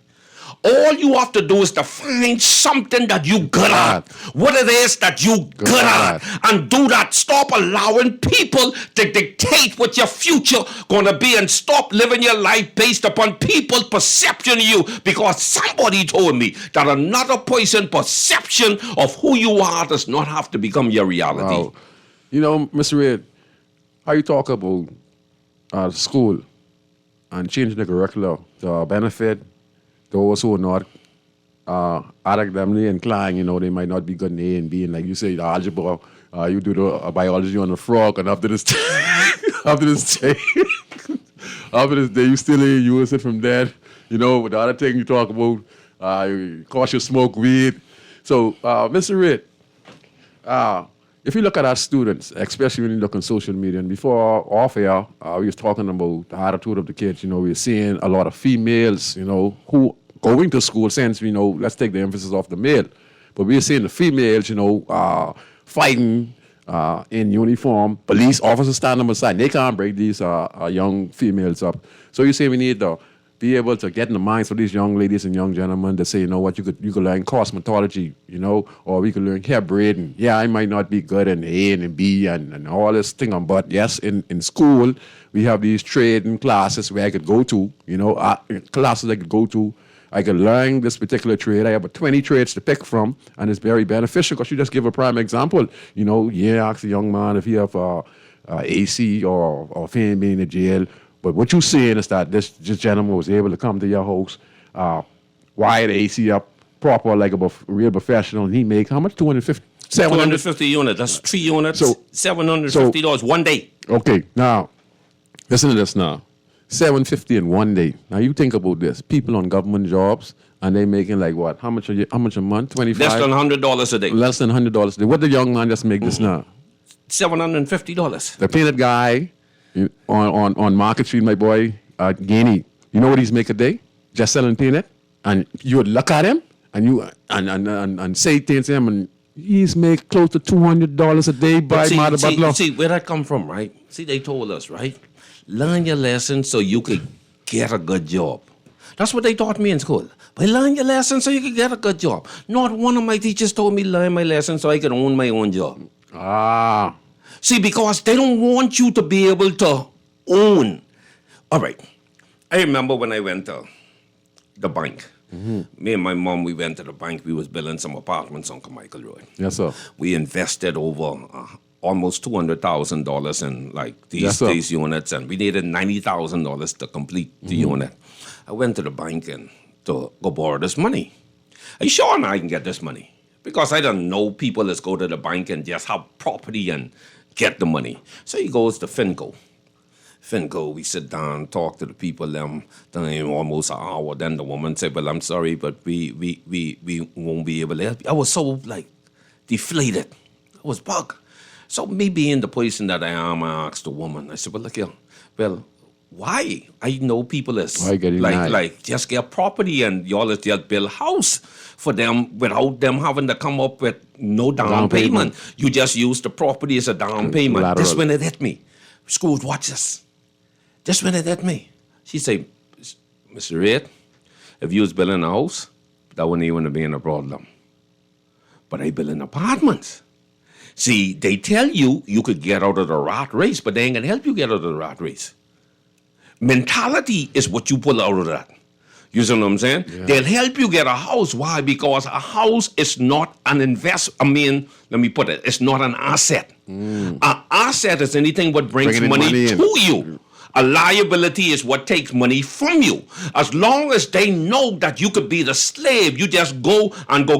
All you have to do is to find something that you good at. What it is that you good at. And do that. Stop allowing people to dictate what your future gonna be, and stop living your life based upon people's perception of you, because somebody told me that another person's perception of who you are does not have to become your reality. Wow. You know, Mr. Red, how you talk about school and changing the curriculum to benefit those who are not academically inclined, you know, they might not be good in A and B, and like you say, the algebra, you do the biology on the frog, and after this after this day, you still in, you will sit from there. You know, the other thing you talk about, cautious smoke weed. So, Mr. Red, if you look at our students, especially when you look on social media, and before off air, we was talking about the attitude of the kids. You know, we're seeing a lot of females, you know, who going to school, since, you know, let's take the emphasis off the male. But we're seeing the females, you know, fighting in uniform, police officers standing beside. They can't break these young females up. So you say we need to be able to get in the minds of these young ladies and young gentlemen to say, you know what, you could learn cosmetology, you know, or we could learn hair braiding. Yeah, I might not be good in A and B and all this thing, but yes, in school, we have these trading classes where I could go to, you know, classes I could go to. I could learn this particular trade. I have 20 trades to pick from, and it's very beneficial, because you just give a prime example. You know, ask a young man if he have AC or fame being in jail. But what you're saying is that this gentleman was able to come to your house, wire the AC up proper, like a real professional, and he make how much? 250 units. That's 3 units. So $750 one day. Okay, now listen to this now. $750 in one day. Now you think about this. People on government jobs, and they making like what? How much a month? 25. Less than $100 a day. Less than $100 a day. What the young man just make this now? $750. The painted guy on Market Street, my boy, Gainey. You know what he's make a day? Just selling peanut. And you would look at him and you and say things to him, and he's make close to $200 a day by Mother Butler. See where that come from, right? See, they told us, right? Learn your lesson so you could get a good job. That's what they taught me in school. But learn your lesson so you could get a good job. Not one of my teachers told me learn my lesson so I could own my own job. See, because they don't want you to be able to own. All right. I remember when I went to the bank. Mm-hmm. Me and my mom, we went to the bank. We was building some apartments on Carmichael Road. Yes, sir. We invested over almost $200,000 in like these units, and we needed $90,000 to complete the unit. I went to the bank and to go borrow this money. Are you sure I can get this money? Because I don't know people that go to the bank and just have property and get the money. So he goes to Finco. We sit down, talk to the people, then almost an hour. Then the woman said, well, I'm sorry, but we won't be able to help you. I was so like deflated. I was bugged. So me being the person that I am, I asked the woman, I said, well, look here, well, why? I know people is like just get property and y'all is just build house for them without them having to come up with no down payment. You just use the property as a down payment. Lateral. This when it hit me. Scrooge, watch this. This when it hit me. She said, Mr. Red, if you was building a house, that wouldn't even be a problem. But I build apartments. See, they tell you could get out of the rat race, but they ain't gonna help you get out of the rat race. Mentality is what you pull out of that. You see what I'm saying? Yeah. They'll help you get a house. Why? Because a house is not an let me put it, it's not an asset. An asset is anything what brings money to you. A liability is what takes money from you. As long as they know that you could be the slave, you just go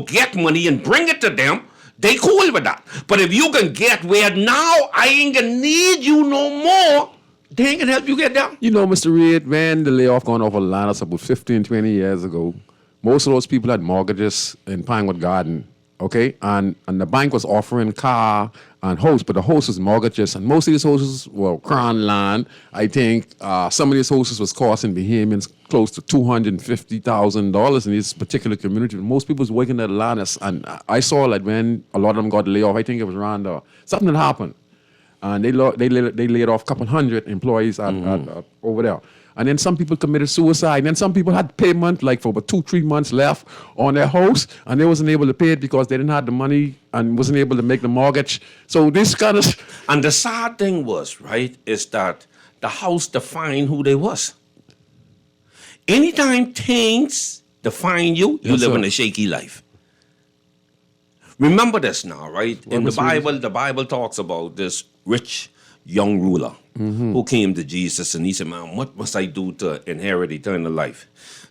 get money and bring it to them, they cool with that. But if you can get where now I ain't gonna need you no more, they ain't gonna help you get down. You know, Mr. Reed, when the layoff gone off Atlanta about 15, 20 years ago, most of those people had mortgages in Pinewood Garden, okay? And the bank was offering car and house, but the house was mortgages, and most of these houses were crown land. I think some of these houses was costing Bahamians close to $250,000 in this particular community. Most people was working at Atlanta, and I saw like when a lot of them got laid off, I think it was around something that happened. And they laid off a couple hundred employees over there. And then some people committed suicide. And then some people had payment like for about 2-3 months left on their house, and they wasn't able to pay it because they didn't have the money and wasn't able to make the mortgage. So this kind of... And the sad thing was, right, is that the house defined who they was. Anytime things define you, you Yes, live sir. in a shaky life. Remember this now, right? In the was really- Bible, the Bible talks about this rich young ruler who came to Jesus and he said, man, what must I do to inherit eternal life?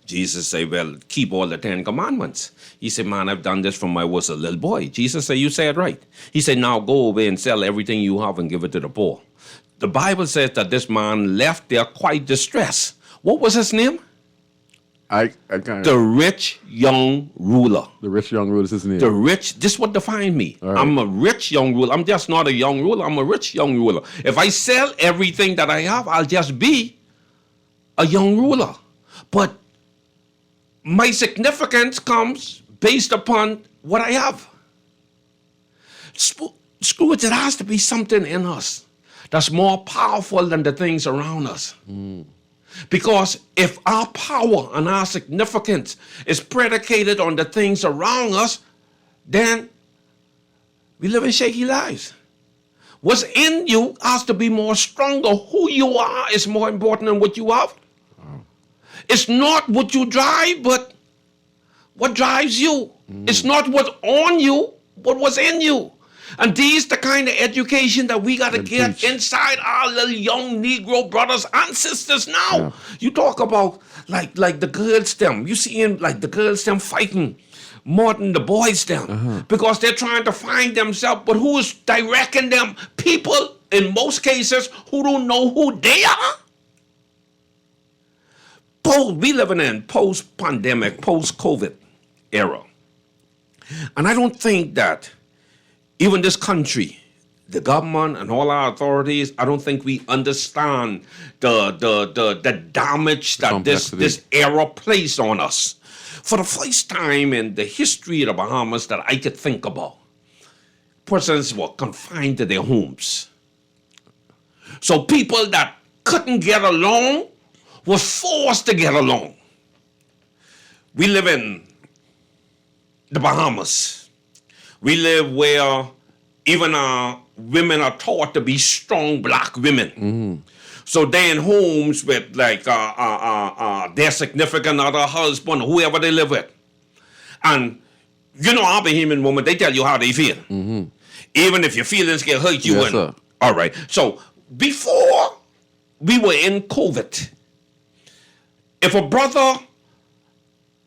Jesus said, well, keep all the 10 commandments. He said, man, I've done this from I was a little boy. Jesus said, you said right. He said, now go away and sell everything you have and give it to the poor. The Bible says that this man left there quite distressed. What was his name? I kind The of... rich young ruler. The rich young ruler is his name. The rich, this what defined me. All right. I'm a rich young ruler. I'm just not a young ruler. I'm a rich young ruler. If I sell everything that I have, I'll just be a young ruler. But my significance comes based upon what I have. Scrooge, it has to be something in us that's more powerful than the things around us. Because if our power and our significance is predicated on the things around us, then we live in shaky lives. What's in you has to be more stronger. Who you are is more important than what you have. It's not what you drive, but what drives you. It's not what's on you, but what's in you. And these the kind of education that we got to get teach. inside our little young Negro brothers and sisters now. Yeah. You talk about like the girls them. You see in like the girls them fighting more than the boys them because they're trying to find themselves. But who is directing them? People in most cases who don't know who they are. We living in post-pandemic, post-COVID era. And I don't think that even this country, the government and all our authorities, I don't think we understand the damage that this era placed on us. For the first time in the history of the Bahamas that I could think about, persons were confined to their homes. So people that couldn't get along were forced to get along. We live in the Bahamas. We live where even our women are taught to be strong black women. So they're in homes with like their significant other, husband, whoever they live with. And you know our Bahamian woman, they tell you how they feel. Even if your feelings get hurt, you Yes, win. sir. All right. So before we were in COVID, if a brother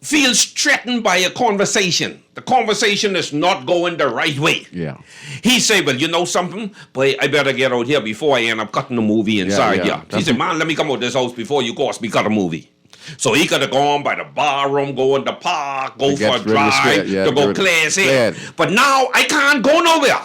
feels threatened by a conversation, the conversation is not going the right way. Yeah. He say, well, you know something? Boy, I better get out here before I end up cutting the movie inside yeah. here. He said, man, let me come out this house before you cause me cut a movie. So he could have gone by the bar room, go in the park, go To for get a ready to drive, sweat, yeah, to go get clear ready- his head. clear. But now I can't go nowhere.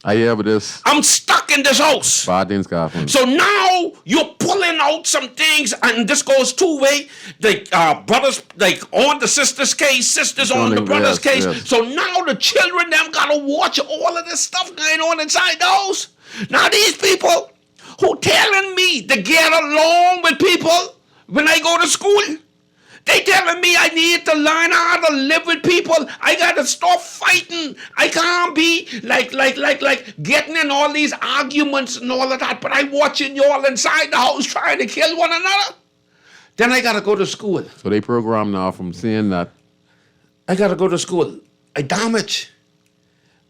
I hear about this. I'm stuck in this house. Bad things can happen. So now you're pulling out some things, and this goes two-way. Like brothers, like on the sister's case, sisters on the brother's Yes, case. yes. So now the children them gotta watch all of this stuff going on inside the house. Now these people who telling me to get along with people when I go to school, they telling me I need to learn how to live with people. I gotta stop fighting. I can't be like getting in all these arguments and all of that. But I watching y'all inside the house trying to kill one another. Then I gotta go to school. So they program now from saying that. I gotta go to school. I damage.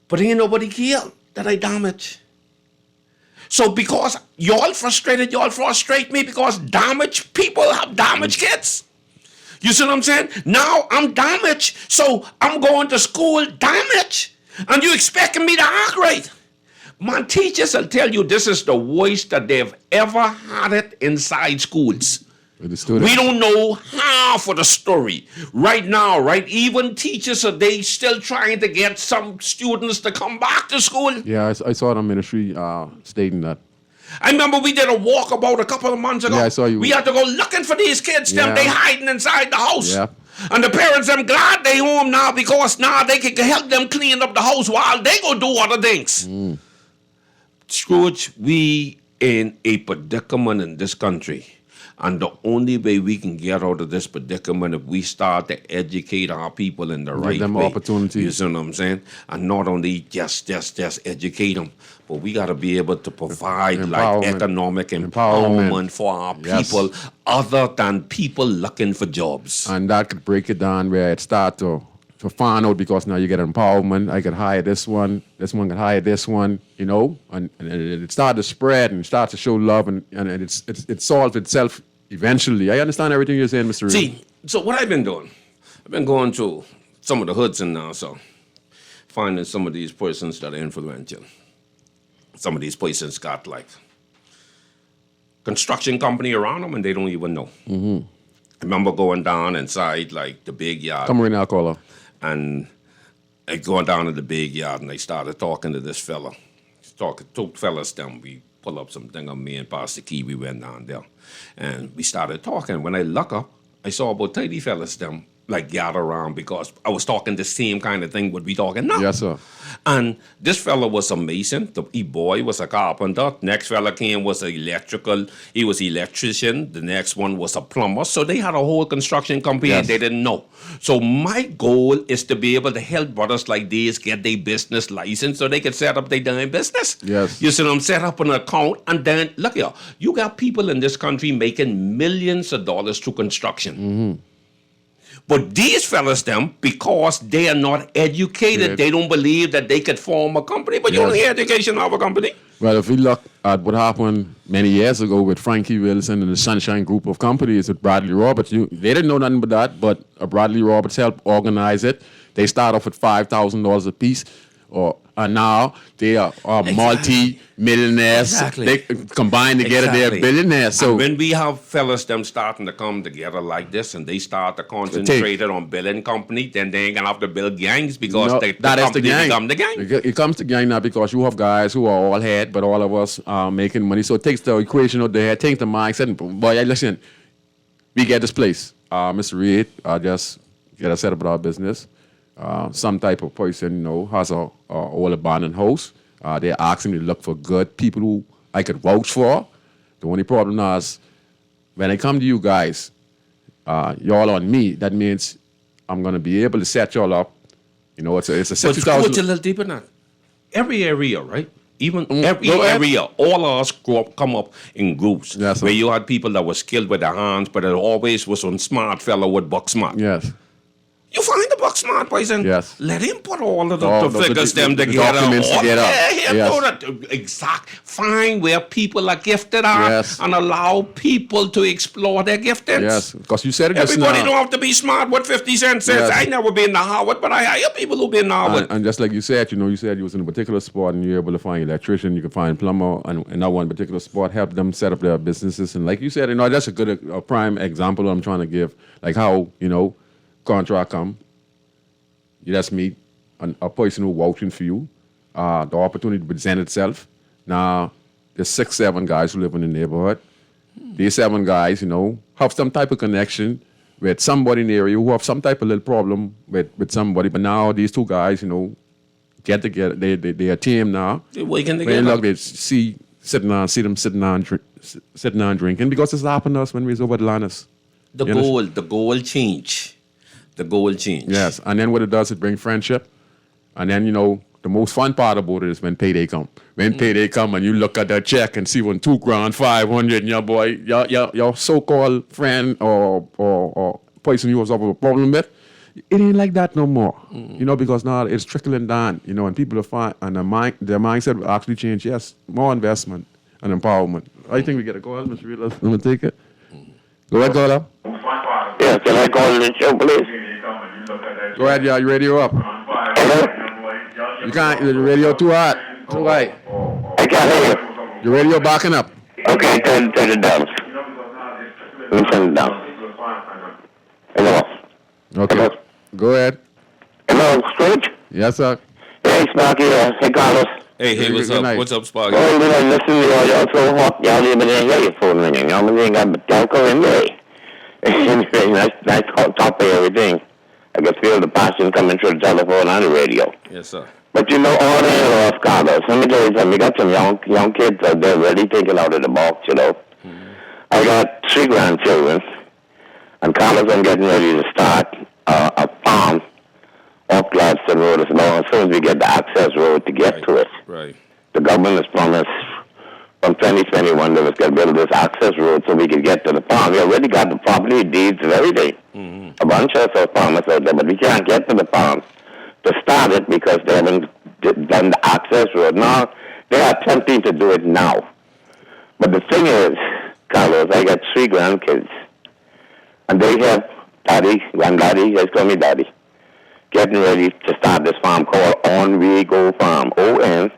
But ain't nobody killed that I damage. So because y'all frustrate me because damaged people have damaged kids. You see what I'm saying? Now I'm damaged, so I'm going to school damaged. And you expecting me to act right. My teachers will tell you this is the worst that they've ever had it inside schools. With the students. We don't know half of the story. Right now, right? Even teachers, are they still trying to get some students to come back to school? Yeah, I saw the ministry stating that. I remember we did a walkabout a couple of months ago. Yeah, I saw you. We had to go looking for these kids. Them, Yeah. they hiding inside the house. Yeah. And the parents, I'm glad they home now because now they can help them clean up the house while they go do other things. Scrooge, we in a predicament in this country. And the only way we can get out of this predicament if we start to educate our people in the right Give them way. opportunities. You see what I'm saying? And not only just educate them, but we got to be able to provide like economic empowerment for our people other than people looking for jobs. And that could break it down where it start to find out, because now you get empowerment. I could hire this one could hire this one, you know, and it started to spread and start to show love, and it solves itself eventually. I understand everything you're saying, Mr. Reed. See, so what I've been doing, I've been going to some of the hoods in now, so finding some of these persons that are influential. Some of these persons got like construction company around them and they don't even know. Mm-hmm. I remember going down inside like the big yard. Come right now, caller. And I going down to the big yard and they started talking to this fella. Two fellas them. We pull up something on me and Pastor Key. We went down there. And we started talking. When I look up, I saw about 30 fellas them like gather around because I was talking the same kind of thing what we talking now. Yes, sir. And this fella was a mason. The boy was a carpenter. Next fella came was an electrical. He was electrician. The next one was a plumber. So they had a whole construction company and they didn't know. So my goal is to be able to help brothers like these get their business license so they can set up their damn business. Yes. You see them set up an account and then look here. You got people in this country making millions of dollars through construction. Mm-hmm. But these fellas, them, because they are not educated, they don't believe that they could form a company. But you don't hear education of a company. Well, if we look at what happened many years ago with Frankie Wilson and the Sunshine Group of companies with Bradley Roberts, they didn't know nothing but that, but Bradley Roberts helped organize it. They start off with $5,000 a piece, and now they are multi-millionaires. Exactly. They combine together, they're billionaires. So and when we have fellas them starting to come together like this and they start to concentrate on building company, then they ain't gonna have to build gangs because the company become the gang. It comes to gang now because you have guys who are all head, but all of us are making money. So it takes the equation out there, takes the mindset. Boy, listen, we get this place. Mr. Reed, just get us set up with our business. Some type of person, has a old abandoned house. They're asking me to look for good people who I could vouch for. The only problem is when I come to you guys, y'all on me, that means I'm going to be able to set y'all up. It's a 60,000. But go a little deeper than that. Every area, right? Even every area, all of us come up in groups where you had people that were skilled with their hands, but it always was one smart fellow with buck smart. Yes. You find the buck smart person. Yes. Let him put all of the figures them together. Documents together. Exact. Find where people are gifted and allow people to explore their giftings. Yes, because you said it just Everybody now. don't have to be smart. What 50 Cent says. I never been to Harvard, but I hire people who been to Harvard. And just like you said, you said you was in a particular spot and you were able to find electrician, you could find plumber, and in that one particular spot, help them set up their businesses. And like you said, that's a good prime example I'm trying to give. Like how, contract come, you just meet a person who vouching for you, the opportunity to present itself. Now, there's 6, 7 guys who live in the neighborhood. These 7 guys, have some type of connection with somebody in the area who have some type of little problem with somebody. But now these 2 guys, get together. They're a team now. They're working When together. look, they see them sitting down drinking, because it's happened to us when we was over the Lannis. The goal change. The goal change. Yes, and then what it does, it brings friendship. And then, the most fun part about it is when payday come. When payday come and you look at that check and see when $2,500 and your boy, your so-called friend or person you was up with a problem with, it ain't like that no more. Because now it's trickling down, and people are fine, and their mindset will actually change. Yes, more investment and empowerment. I think we get a call, Mr. Reed. Let me take it. Go ahead, caller. Yeah, can I call the show, please? Go ahead, y'all. Your radio up. Hello? You can't. The radio too hot. Too high. I can't hear you. Your radio backing up. Okay, turn it down. Let me turn it down. Hello? Okay. Hello? Go ahead. Hello, Scrooge? Yes, sir. Hey, Sparky. Hey, Carlos. Hey, what's Good up? night. What's up, Sparky? Oh, listen to y'all so hot. Y'all even didn't hear you for a minute. Y'all didn't got y'all in there. Nice top of everything. I can feel the passion coming through the telephone and the radio. Yes, sir. But all the Carlos, let me tell you something. You got some young kids out there really thinking out of the box, I got 3 grandchildren, and Carlos, I'm getting ready to start a farm off Gladstone Road as soon as we get the access road to get to it. Right. The government has promised from 2021 that it's going to build this access road so we can get to the farm. We already got the property deeds and everything. Mm-hmm. A bunch of us farmers out there, but we can't get to the farm to start it because they haven't done the access road. Now, they are attempting to do it now. But the thing is, Carlos, I got 3 grandkids, and they have daddy, granddaddy, just call me daddy, getting ready to start this farm called On We Go Farm, ONVWEGO,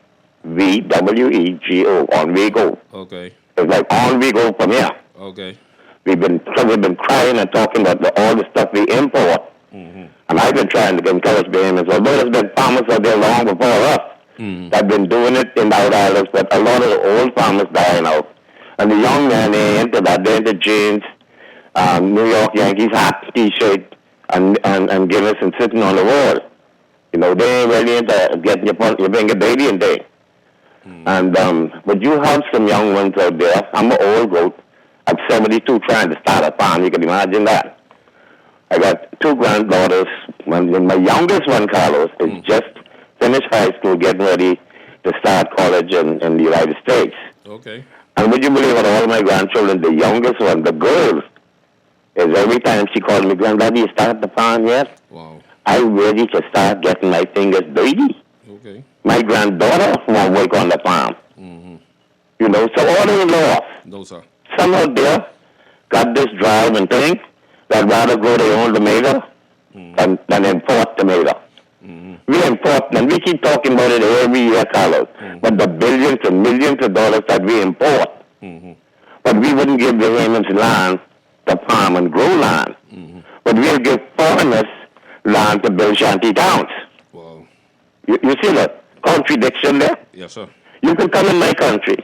On We Go. Okay. It's like On We Go from here. Okay. We've been crying and talking about all the stuff we import. Mm-hmm. And I've been trying to encourage Bahamians, although there's been farmers out there long before us that have been doing it in the Out Islands, but a lot of the old farmers dying out. And the young men, they into that, they're into jeans, New York Yankees hat, T-shirt, and Guinness and sitting on the wall. You know, they ain't really into getting your finger baby in there. And but you have some young ones out there. I'm an old goat. I'm 72 trying to start a farm. You can imagine that. I got 2 granddaughters. My youngest one, Carlos, is just finished high school, getting ready to start college in the United States. Okay. And would you believe it, all my grandchildren, the youngest one, the girl, is every time she calls me, Granddaddy, you start the farm yet? Wow. I'm ready to start getting my fingers dirty. Okay. My granddaughter won't work on the farm. Mm-hmm. You know, so all in law. No, sir. Some out there got this drive and think that rather grow their own tomato than import tomato. Mm-hmm. We import, and we keep talking about it every year, Carlos, but the billions and millions of dollars that we import, but we wouldn't give the Bahamians land to farm and grow land, but we'll give foreigners land to build shanty towns. Wow. You see the contradiction there? Yes, sir. You can come in my country,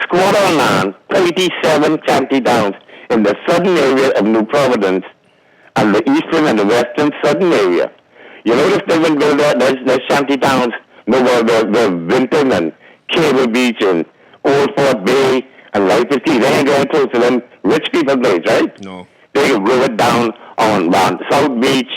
squat on land, 37 shanty towns in the southern area of New Providence and the eastern and the western southern area. You notice they will build there's shanty towns, the Vinton and Cable Beach and Old Fort Bay and Life is Key. They ain't going close to them rich people place, right? No. They can grow it down on South Beach,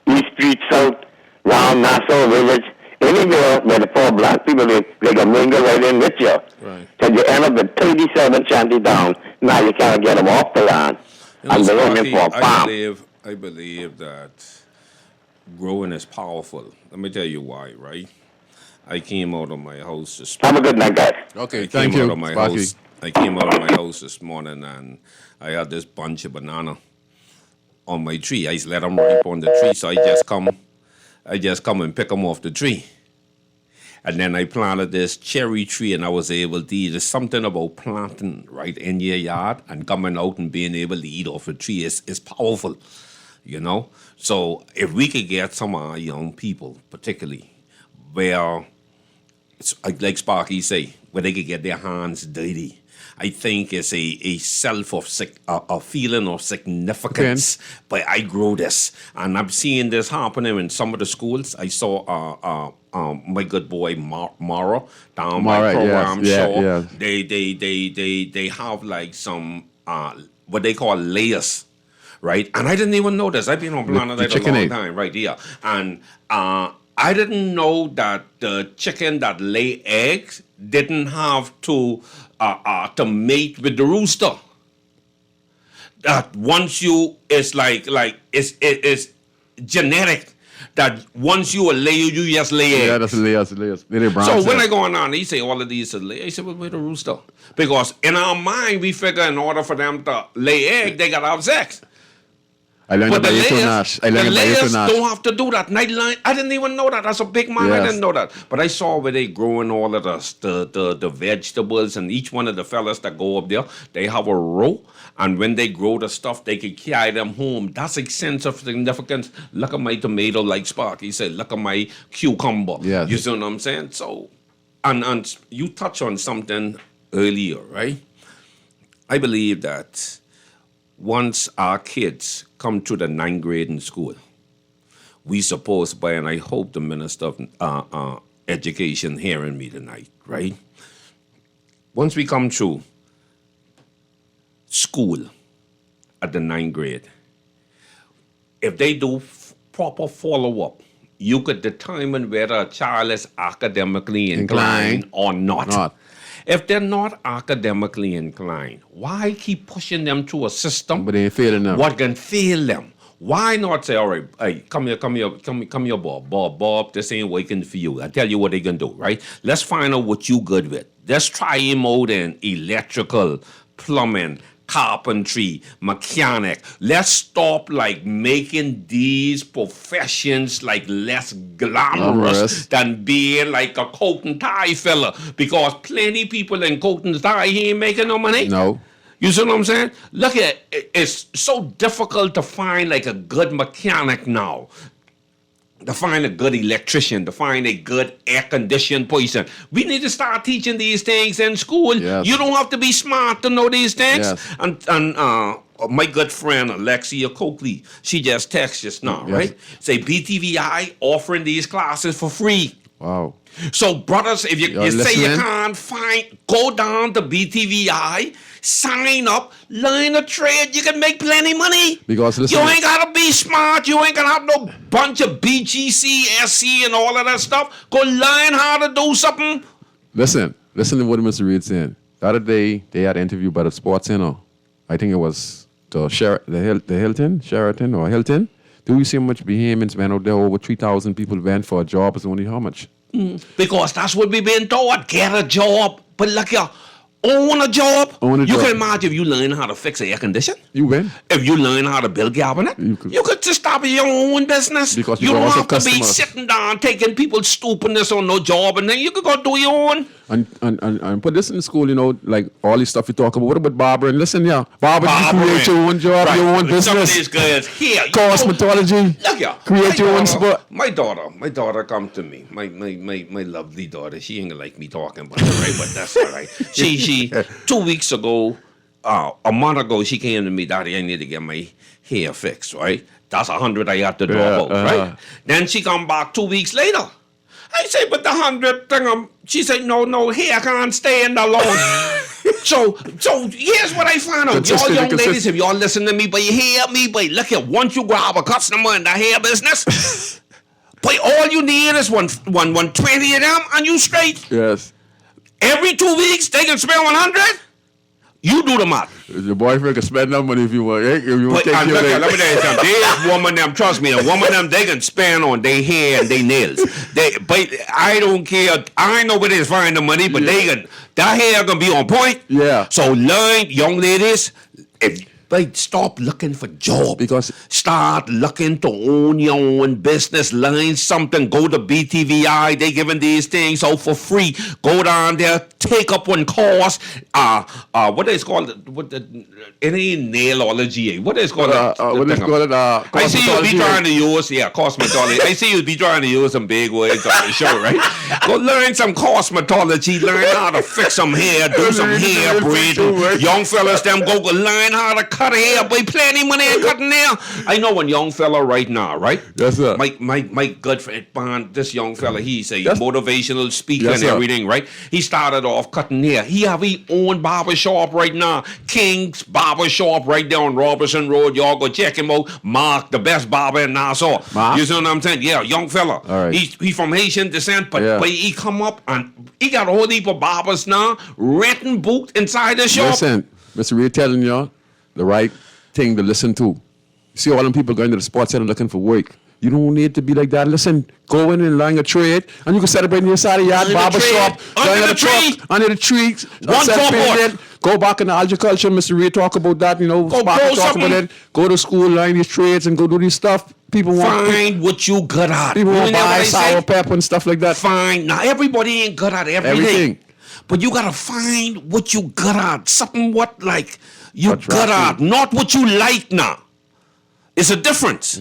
East Street South, round Nassau Village, anywhere where the poor black people, they can mingle right in with you. Right. So you end up with 37 shanty towns. Now you can't get them off the land. You know, And they're Sparky, looking for a farm. I believe that growing is powerful. Let me tell you why, right? I came out of my house this Have a good night, guys. Okay, I thank came you, out of my Sparky. house. I came out of my house this morning and I had this bunch of banana on my tree. I just let them rip on the tree, so I just come and pick them off the tree. And then I planted this cherry tree, and I was able to eat. There's something about planting right in your yard and coming out and being able to eat off a tree is powerful, you know. So if we could get some of our young people, particularly, where, like Sparky say, where they could get their hands dirty, I think it's a feeling of significance. But I grow this, and I'm seeing this happening in some of the schools. I saw my good boy Mara down by program show. Yeah. They have like some what they call layers, right? And I didn't even know this. I've been on Planet a long time, right? Yeah, and I didn't know that the chicken that lay eggs didn't have to mate with the rooster. That once you, it's it's genetic. That once you a layer, you just lay eggs. Yeah, that's layers. So when I go on, he say all of these are lay. I said, well, where's the rooster? Because in our mind, we figure in order for them to lay egg, they got to have sex. I learned But about the layers don't have to do that. I didn't even know that. That's a big man. Yes. I didn't know that. But I saw where they growing all of the vegetables, and each one of the fellas that go up there, they have a row. And when they grow the stuff, they can carry them home. That's a sense of significance. Look at my tomato, like Sparky said. Look at my cucumber. Yes. You see what I'm saying? So, and you touch on something earlier, right? I believe that once our kids come to the 9th grade in school, we supposed by, and I hope the Minister of Education hearing me tonight, right? Once we come through, school at the 9th grade, if they do proper follow-up, you could determine whether a child is academically inclined or not. If they're not academically inclined, why keep pushing them through a system? But they ain't failing them. What can fail them? Why not say, all right, hey, come here, Bob, this ain't working for you. I tell you what they can do, right? Let's find out what you good with. Let's try him out in electrical, plumbing, carpentry, mechanic. Let's stop like making these professions like less glamorous than being like a coat and tie fella, because plenty people in coat and tie, he ain't making no money. No. You see what I'm saying? Look at it. It's so difficult to find like a good mechanic now, to find a good electrician, to find a good air-conditioned person. We need to start teaching these things in school. Yes. You don't have to be smart to know these things. Yes. And my good friend, Alexia Coakley, she just texted us now, Yes. right? Say BTVI offering these classes for free. Wow. So, brothers, if you say you can't find, go down to BTVI, sign up, learn a trade. You can make plenty money. Because listen, you ain't gotta be smart. You ain't gonna have no bunch of BGC, SC, and all of that stuff. Go learn how to do something. Listen to what Mr. Reed saying. The other day, they had an interview by the Sports Center. I think it was the Sheraton or Hilton. Do you see how much vehemence, man, out there? Over 3,000 people went for a job. It's only how much? Because that's what we've been taught. Get a job. But look here, own a job. Own a you job. can imagine if you learn how to fix an air conditioner. You win. If you learn how to build cabinet, you could just start your own business. Because you you don't also have to be customers. sitting down taking people's stupidness on no job, and then you could go do your own. And put this in school, you know, like all this stuff you talk about. What about barbering? Listen, yeah, barbering, you create your own job, your own business. Some of these guys here. Cosmetology. Look here. Create your own spot. My daughter come to me. My lovely daughter. She ain't gonna like me talking about it, right? But that's all right. She 2 weeks ago, a month ago, she came to me, Daddy, I need to get my hair fixed, right? That's 100 I had to drop out, right? Then she come back 2 weeks later. I say, but the 100 thing, she said, no, hair can't stay in the long. So here's what I found out. Y'all young ladies, if y'all listen to me, but you hear me, but look here, once you grab a customer in the hair business, but all you need is 120 of them and you straight. Yes. Every 2 weeks, they can spend 100. You do the math. Your boyfriend can spend that money if you want. If you want to take let me tell you something. There's woman them, trust me, a woman them, they can spend on their hair and their nails. But I don't care. I know where they find the money, but they can. That hair gonna be on point. Yeah. So learn, young ladies, stop looking for jobs. Because start looking to own your own business. Learn something. Go to BTVI. They giving these things out for free. Go down there. Take up one course. What is called? It ain't nailology. What is called? I see you be trying to use cosmetology. I see you be trying to use some big words on the show, right? Go learn some cosmetology. Learn how to fix some hair. Do some hair braiding. Young fellas, them go learn how to cut hair. Boy, plenty money in cutting hair. I know one young fella right now, right? Yes, sir. My good friend, Bond, this young fella, he's a motivational speaker and everything, right? He started off cutting hair. He have his own barber shop right now. King's Barber Shop right there on Robertson Road. Y'all go check him out. Mark, the best barber in Nassau. Mark? You see what I'm saying? Yeah, young fella. All right. He's from Haitian descent, but he come up and he got a whole heap of barbers now renting booth inside the shop. Listen, Mr. Reed telling y'all the right thing to listen to. You see all them people going to the sports center looking for work. You don't need to be like that. Listen, go in and learn a trade, and you can celebrate in your side of the yard, barber shop, under the tree, under the tree. One Go back in the agriculture, Mr. Reed, talk about that. You know, go talk about it. Go to school, learn these trades, and go do these stuff. People want find what you good at. People want to buy sour pepper and stuff like that. Fine. Now everybody ain't good at everything. But you gotta find what you good at. Something what like you good at, not what you like now. It's a difference.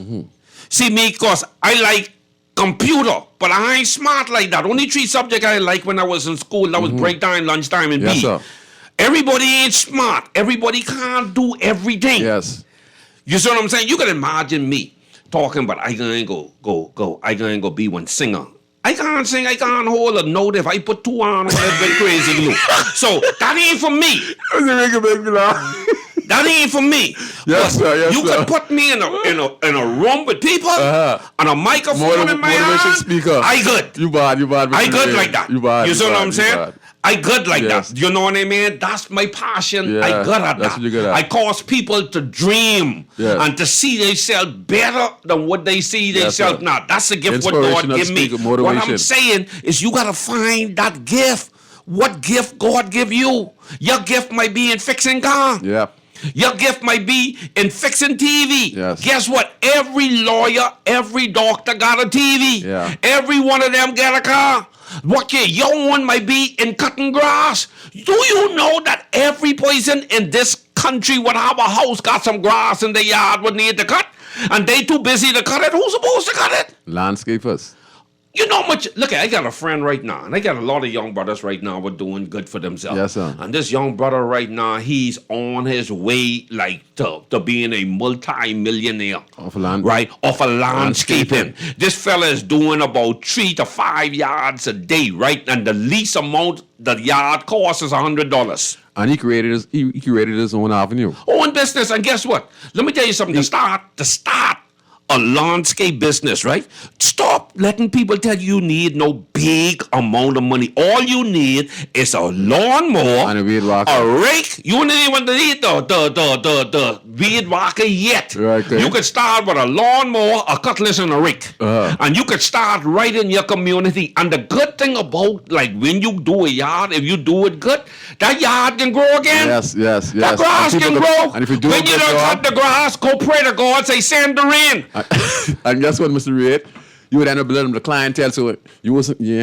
See me, cause I like computer, but I ain't smart like that. Only 3 subjects I like when I was in school. That was break time, lunchtime, and yes, B. Sir. Everybody ain't smart. Everybody can't do everything. Yes. You see what I'm saying? You can imagine me talking, but I gonna go. I gonna go be one singer. I can't sing. I can't hold a note if I put 2 on. That's very crazy glue. So that ain't for me. That ain't for me. Yes, But sir. Yes, you sir. could put me in a room with people and a microphone in my Motivation hand. speaker. I good. You bad. I good like that. You see what I'm saying? I good like Yes. that. You know what I mean? That's my passion. Yeah, I good at that's that. what you good at. I cause people to dream Yes. and to see themselves better than what they see Yes, themselves sir. now. That's the gift what God Inspirational give me. speaker, What motivation. I'm saying is you gotta find that gift. What gift God give you? Your gift might be in fixing car. Yeah. Your gift might be in fixing TV. Yes. Guess what? Every lawyer, every doctor got a TV. Yeah. Every one of them got a car. What your one might be in cutting grass. Do you know that every person in this country would have a house got some grass in the yard would need to cut? And they too busy to cut it? Who's supposed to cut it? Landscapers. You know much. Look, I got a friend right now, and I got a lot of young brothers right now who are doing good for themselves. Yes, sir. And this young brother right now, he's on his way like to being a multi-millionaire. Of land- Right? Of a landscaping. This fella is doing about 3 to 5 yards a day, right? And the least amount the yard costs is $100. And he created his own avenue. Own business, and guess what? Let me tell you something. To start a landscape business, right? Stop letting people tell you need no big amount of money. All you need is a lawnmower, And a weed whacker. a rake. You don't even need the weed whacker yet. Right, okay. You could start with a lawnmower, a cutlass, and a rake. And you could start right in your community. And the good thing about, like, when you do a yard, if you do it good, that yard can grow again. Yes. That grass And can people grow. And if you do when a you good don't job, cut the grass, go pray to God, say, send the rain. and guess what, Mr. Reid? You would end up building the clientele, so you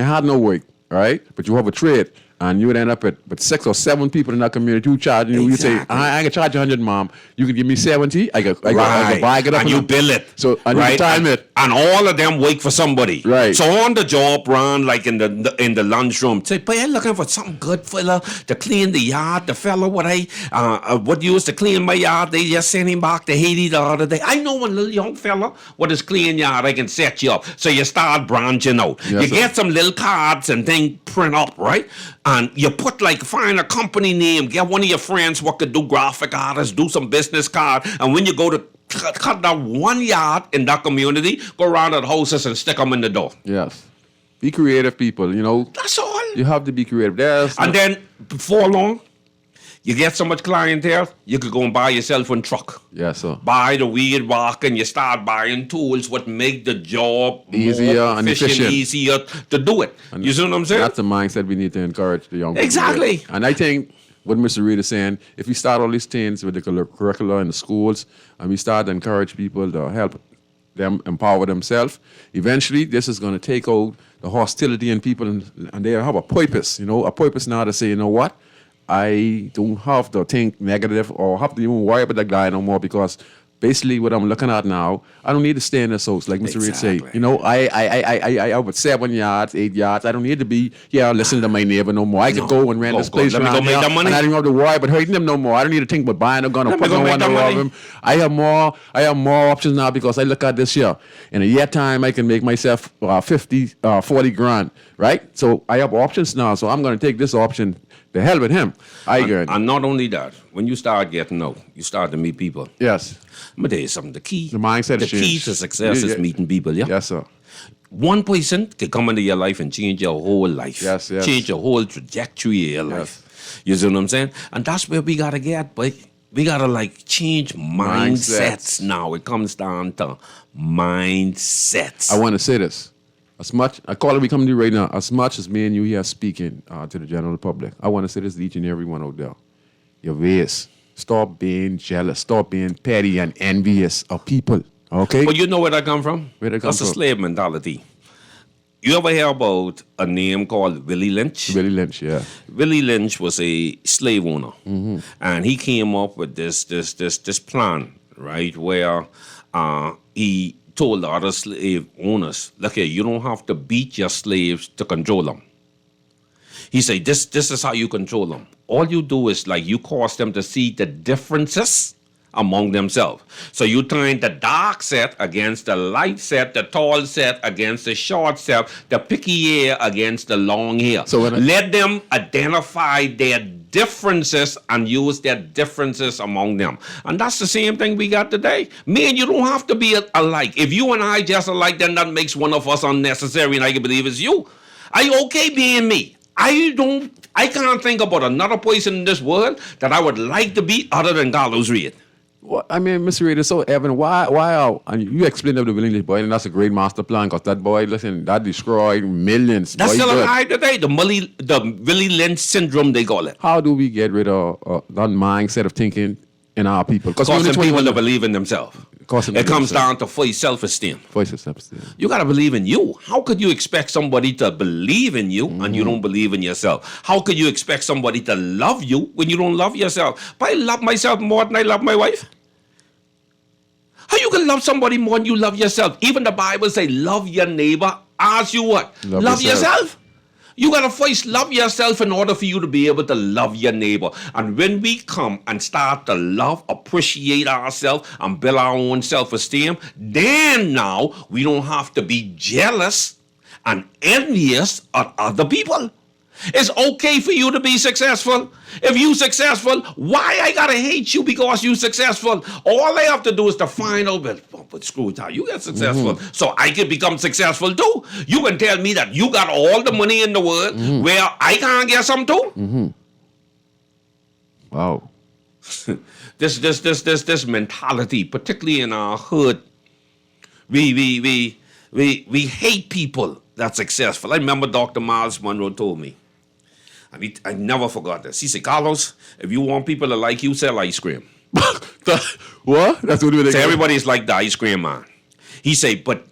had no work, right? But you have a trade, and you would end up with 6 or 7 people in that community who charging you. Exactly. You say, I can charge you 100, mom. You can give me 70. I can buy it up and you bill it. So and right? you can time it. And all of them wait for somebody. Right. So on the job, run like in the lunchroom. Say, but I'm looking for something good fella to clean the yard. The fella what used to clean my yard, they just sent him back to Haiti the other day. I know one little young fella with his clean yard, I can set you up. So you start branching out. Yes, you sir. get some little cards and then print up, right? And you put find a company name, get one of your friends what could do graphic artists, do some business card, and when you go to cut that 1 yard in that community, go around the houses and stick them in the door. Yes. Be creative, people. That's all. You have to be creative. And then before long, you get so much clientele, you could go and buy yourself one truck. Yes, sir. Buy the weed whacker, and you start buying tools what make the job Easier more and efficient. easier to do it. You see what I'm saying? That's the mindset we need to encourage the young people. Exactly. with. And I think what Mr. Reid is saying, if we start all these things with the curricula in the schools, and we start to encourage people to help them empower themselves, eventually this is going to take out the hostility in people, and they have a purpose, a purpose now to say, you know what, I don't have to think negative or have to even worry about that guy no more, because basically what I'm looking at now, I don't need to stay in this house, like Mr. Reid say. Exactly. I have 7 yards, 8 yards. I don't need to be here listening to my neighbor no more. I could go and rent this place Let me go around make here, that money. and I don't have to worry about hurting them no more. I don't need to think about buying a gun or Let me putting go one make that around money. him. I have more options now, because I look at this here. In a year time, I can make myself 40 grand, right? So I have options now. So I'm going to take this option. The hell with him. And not only that, when you start getting out, you start to meet people. Yes. I'm gonna tell you something. The mindset the is key changed. to success Yeah. is meeting people. Yeah. Yes, sir. One person can come into your life and change your whole life. Yes. Change your whole trajectory of your life. You see what I'm saying? And that's where we gotta get, but we gotta change mindsets now. It comes down to mindsets. I want to say this. As much, I call it we come to you right now, as much as me and you here speaking to the general public, I want to say this to each and every one out there. Your ways. Stop being jealous. Stop being petty and envious of people. Okay? But you know where that come from? Where that come That's from? a slave mentality. You ever hear about a name called Willie Lynch? Willie Lynch, yeah. Willie Lynch was a slave owner, and he came up with this plan, right, where he told the other slave owners, look here, you don't have to beat your slaves to control them. He said, this is how you control them. All you do is you cause them to see the differences among themselves. So you turn the dark set against the light set, the tall set against the short set, the picky hair against the long hair. So when let them identify their differences and use their differences among them. And that's the same thing we got today. Me and you don't have to be alike. If you and I just alike, then that makes one of us unnecessary, and I can believe it's you. Are you okay being me? I can't think about another person in this world that I would like to be other than Carlos Reed. Well, I mean, Mr. Reed, so Evan, and you explained to the English boy, and that's a great master plan, because that boy, listen, that destroyed millions. That's boy, still good. alive today, the Willie Lynch syndrome, they call it. How do we get rid of that mindset of thinking in our people? Because people that believe in themselves. It comes down to first self-esteem. You got to believe in you. How could you expect somebody to believe in you and you don't believe in yourself? How could you expect somebody to love you when you don't love yourself? But I love myself more than I love my wife. How you can love somebody more than you love yourself? Even the Bible say, love your neighbor as you what? Love yourself. You got to first love yourself in order for you to be able to love your neighbor. And when we come and start to love, appreciate ourselves, and build our own self-esteem, then now we don't have to be jealous and envious of other people. It's okay for you to be successful. If you successful, why I gotta hate you because you successful? All I have to do is to find out, but Scrooge, how you get successful, so I can become successful too. You can tell me that you got all the money in the world where I can't get some too. Wow. This mentality, particularly in our hood, we hate people that's successful. I remember Dr. Miles Monroe told me, and I never forgot this. He said, Carlos, if you want people to like you, sell ice cream. What? That's what they say. Everybody's like the ice cream man. He said, but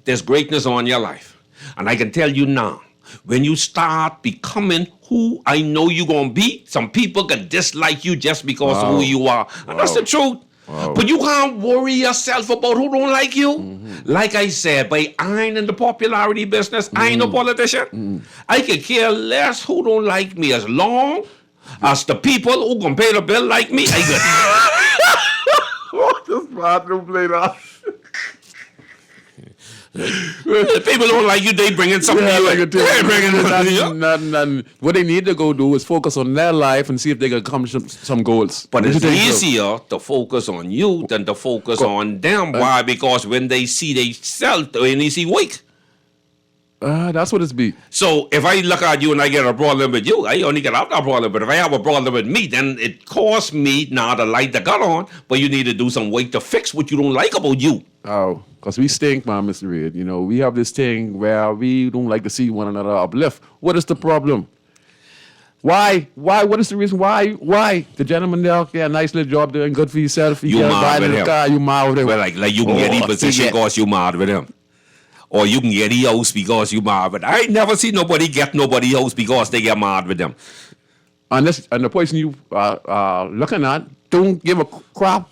there's greatness on your life. And I can tell you now, when you start becoming who I know you're going to be, some people can dislike you just because of who you are. And that's the truth. Wow. But you can't worry yourself about who don't like you. Like I said, but I ain't in the popularity business. I ain't no politician. I can care less who don't like me as long as the people who can pay the bill like me. I good. This bathroom played off. People don't like you, they bringing something to you. They bringing nothing. What they need to go do is focus on their life and see if they can accomplish some goals. But it's easier to focus on you than to focus on them. Why? Because when they see themselves, when they see weak. That's what it's be. So if I look at you and I get a problem with you, I only get out that problem. But if I have a problem with me, then it costs me now to light the gun on. But you need to do some work to fix what you don't like about you. Oh, because we stink, man, Mr. Reed. You know, we have this thing where we don't like to see one another uplift. What is the problem? Why? What is the reason? Why? The gentleman there, okay, a nice little job doing good for yourself. You mad with him. Car, you mad with him. Well, like you can get any position because you mad with him. Or you can get the house because you mad with him. I ain't never seen nobody get nobody house because they get mad with them. And the person you are looking at don't give a crap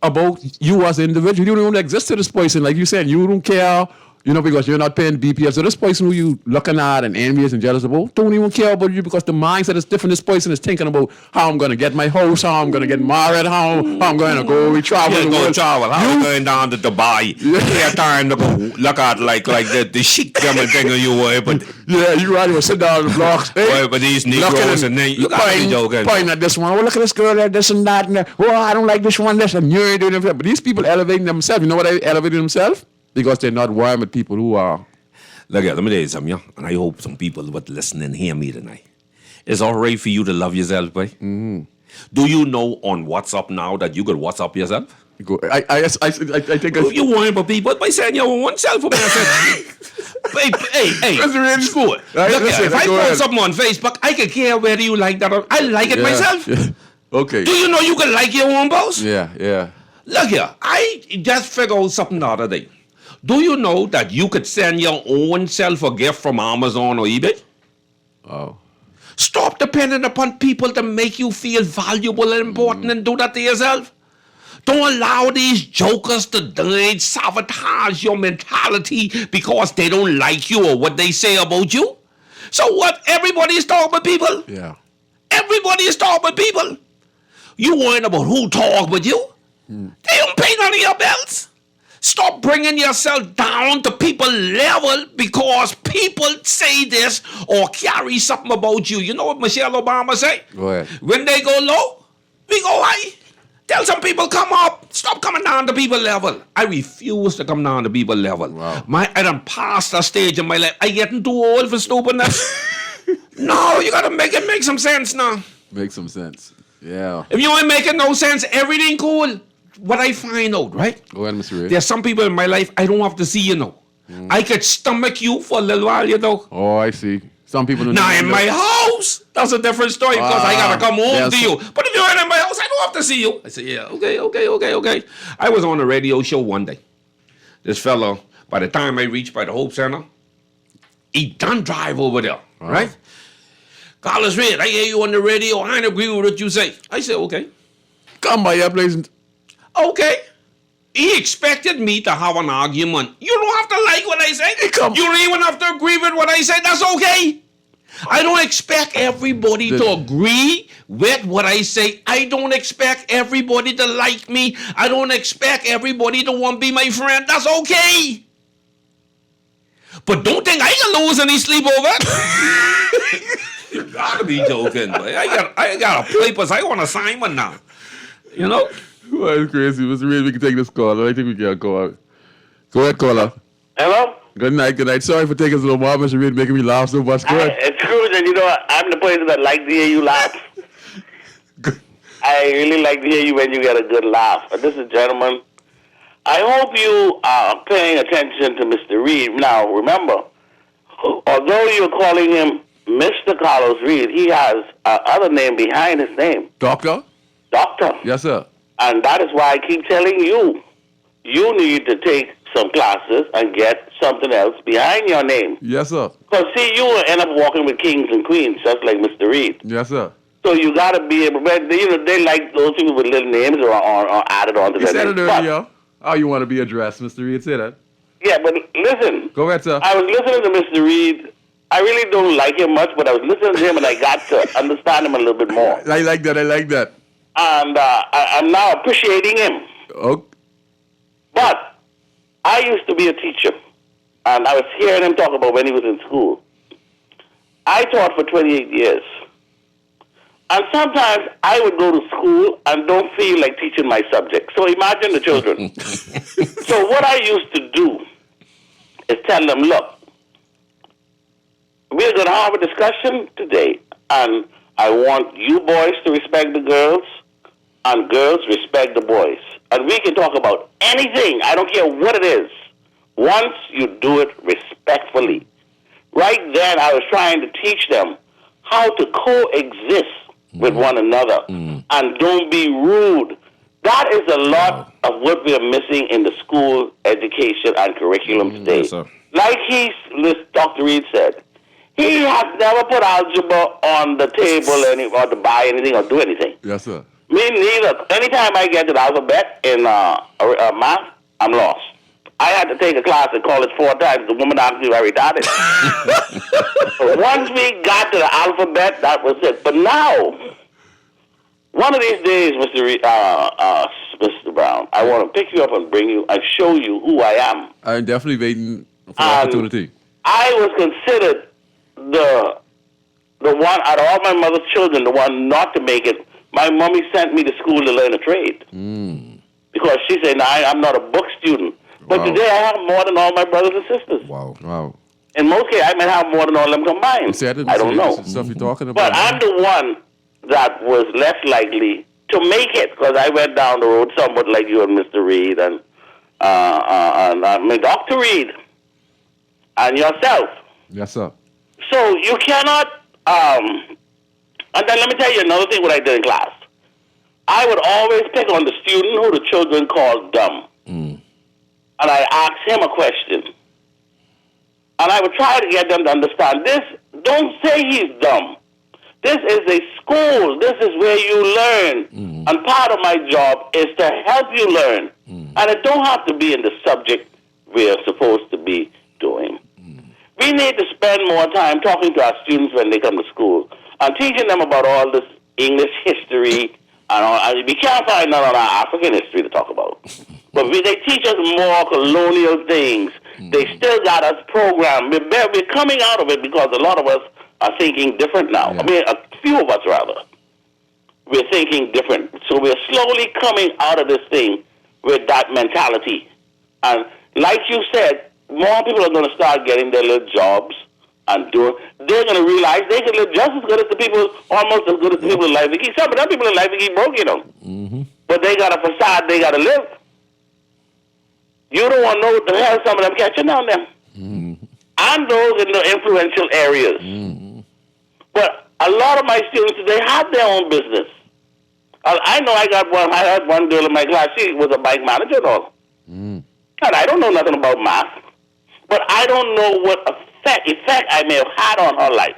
about you as an individual. You don't exist to this person. Like you said, you don't care, because you're not paying BPL. So this person who you looking at and envious and jealous about don't even care about you because the mindset is different. This person is thinking about how I'm going to get my house, how I'm going to get married, how I'm going to go travel. How I'm going down to Dubai. You have time to go look at like the chic coming thing on you were, but yeah, you right. You sit down on the blocks. Hey, but these Negroes and then you got to be joking. Pointing at this one. Oh, look at this girl there, this and that. And oh, I don't like this one, this. And you ain't doing it. But these people elevating themselves. You know what they elevating themselves? Because they're not worrying with people who are. Look, let me tell you something, and I hope some people would listen and hear me tonight. It's all right for you to love yourself, boy. Do you know on WhatsApp now that you could WhatsApp yourself? I think you worry about people by saying your own self. I said, hey, that's really school. Right, look, if I post something on Facebook, I can care whether you like that or I like it myself. Yeah. Okay. Do you know you can like your own post? Yeah. Look here, I just figured out something the other day. Do you know that you could send your own self a gift from Amazon or eBay? Oh. Stop depending upon people to make you feel valuable and important and do that to yourself. Don't allow these jokers to sabotage your mentality because they don't like you or what they say about you. So what? Everybody is talking about people? Yeah. Everybody is talking about people. You worrying about who talk with you? They don't pay none of your bills. Stop bringing yourself down to people level because people people say this or carry something about you, you know what Michelle Obama say? Go ahead. When they go low, we go high. Tell some people come up. Stop coming down to people level. I refuse to come down to people level. Wow. I done passed that stage in my life. I getting too old for stupidness. No, you gotta make it make some sense now. Make some sense. Yeah. If you ain't making no sense, everything cool. What I find out, right? Go ahead, Mr. Ray. There's some people in my life I don't have to see, you know. I could stomach you for a little while, you know. Oh, I see. Some people don't Now in know. my house, that's a different story because I gotta come home yes. to you. But if you're in my house, I don't have to see you. I say, yeah, okay. I was on a radio show one day. This fellow, by the time I reached by the Hope Center, he done drive over there, right? Carlos Red, I hear you on the radio. I ain't agree with what you say. I said, okay. Come by your place. Okay. He expected me to have an argument. You don't have to like what I say. You don't even have to agree with what I say. That's okay. I don't expect everybody to agree with what I say. I don't expect everybody to like me. I don't expect everybody to want to be my friend. That's okay. But don't think I can lose any sleep over it. You gotta be joking, boy. I got a papers. I want assignment now. You know? Well, it's crazy. Mr. Reed, we can take this call. I think we can call. Go ahead, caller. Hello? Good night. Sorry for taking so long, Mr. Reed, making me laugh so much. Go ahead. It's Scrooge, and you know what? I'm the person that likes to hear you laugh. I really like to hear you when you get a good laugh. But this is, gentlemen, I hope you are paying attention to Mr. Reed. Now, remember, although you're calling him Mr. Carlos Reed, he has another name behind his name. Doctor? Doctor. Yes, sir. And that is why I keep telling you, you need to take some classes and get something else behind your name. Yes, sir. Because, see, you will end up walking with kings and queens, just like Mr. Reed. Yes, sir. So you got to be able, but, you know, they like those people with little names or added on to You their said names. it earlier. How you want to be addressed, Mr. Reed? Say that. Yeah, but listen. Go ahead, sir. I was listening to Mr. Reed. I really don't like him much, but I was listening to him and I got to understand him a little bit more. I like that. And I'm now appreciating him. Oh. But I used to be a teacher, and I was hearing him talk about when he was in school. I taught for 28 years. And sometimes I would go to school and don't feel like teaching my subject. So imagine the children. So what I used to do is tell them, look, we're going to have a discussion today, and I want you boys to respect the girls, and girls respect the boys. And we can talk about anything. I don't care what it is. Once you do it respectfully. Right then, I was trying to teach them how to coexist with one another. And don't be rude. That is a lot of what we are missing in the school education and curriculum today. Yes, sir. Like Dr. Reed said, he has never put algebra on the table or to buy anything or do anything. Yes, sir. Me neither. Anytime I get to the alphabet in math, I'm lost. I had to take a class in college 4 times. The woman asked me if I retarded. But once we got to the alphabet, that was it. But now, one of these days, Mr. Brown, I want to pick you up and bring you and show you who I am. I'm definitely waiting for the opportunity. I was considered the one out of all my mother's children, the one not to make it. My mommy sent me to school to learn a trade. Because she said, no, I'm not a book student. But today I have more than all my brothers and sisters. Wow. In most cases, I might have more than all of them combined. See, I don't know. Stuff you're talking about. But I'm the one that was less likely to make it because I went down the road somewhat like you and Mr. Reed and Dr. Reed and yourself. Yes, sir. So you cannot, and then let me tell you another thing what I did in class. I would always pick on the student who the children called dumb. And I asked him a question. And I would try to get them to understand this. Don't say he's dumb. This is a school. This is where you learn. And part of my job is to help you learn. And it don't have to be in the subject we're supposed to be doing. We need to spend more time talking to our students when they come to school and teaching them about all this English history and all. We can't find none of our African history to talk about. But they teach us more colonial things. They still got us programmed. We're coming out of it because a lot of us are thinking different now. Yeah. I mean, a few of us, rather. We're thinking different. So we're slowly coming out of this thing with that mentality. And like you said, more people are going to start getting their little jobs and they're going to realize they can live just as good as the people, almost as good as the people in life. Some of them people in life keep broke, you know. Mm-hmm. But they got a facade they got to live. You don't want to know what the hell some of them catching down there. Mm-hmm. And those in the influential areas. Mm-hmm. But a lot of my students, they have their own business. I know I had one girl in my class, she was a bike manager and all. Mm-hmm. And I don't know nothing about math. But I don't know what effect I may have had on her life.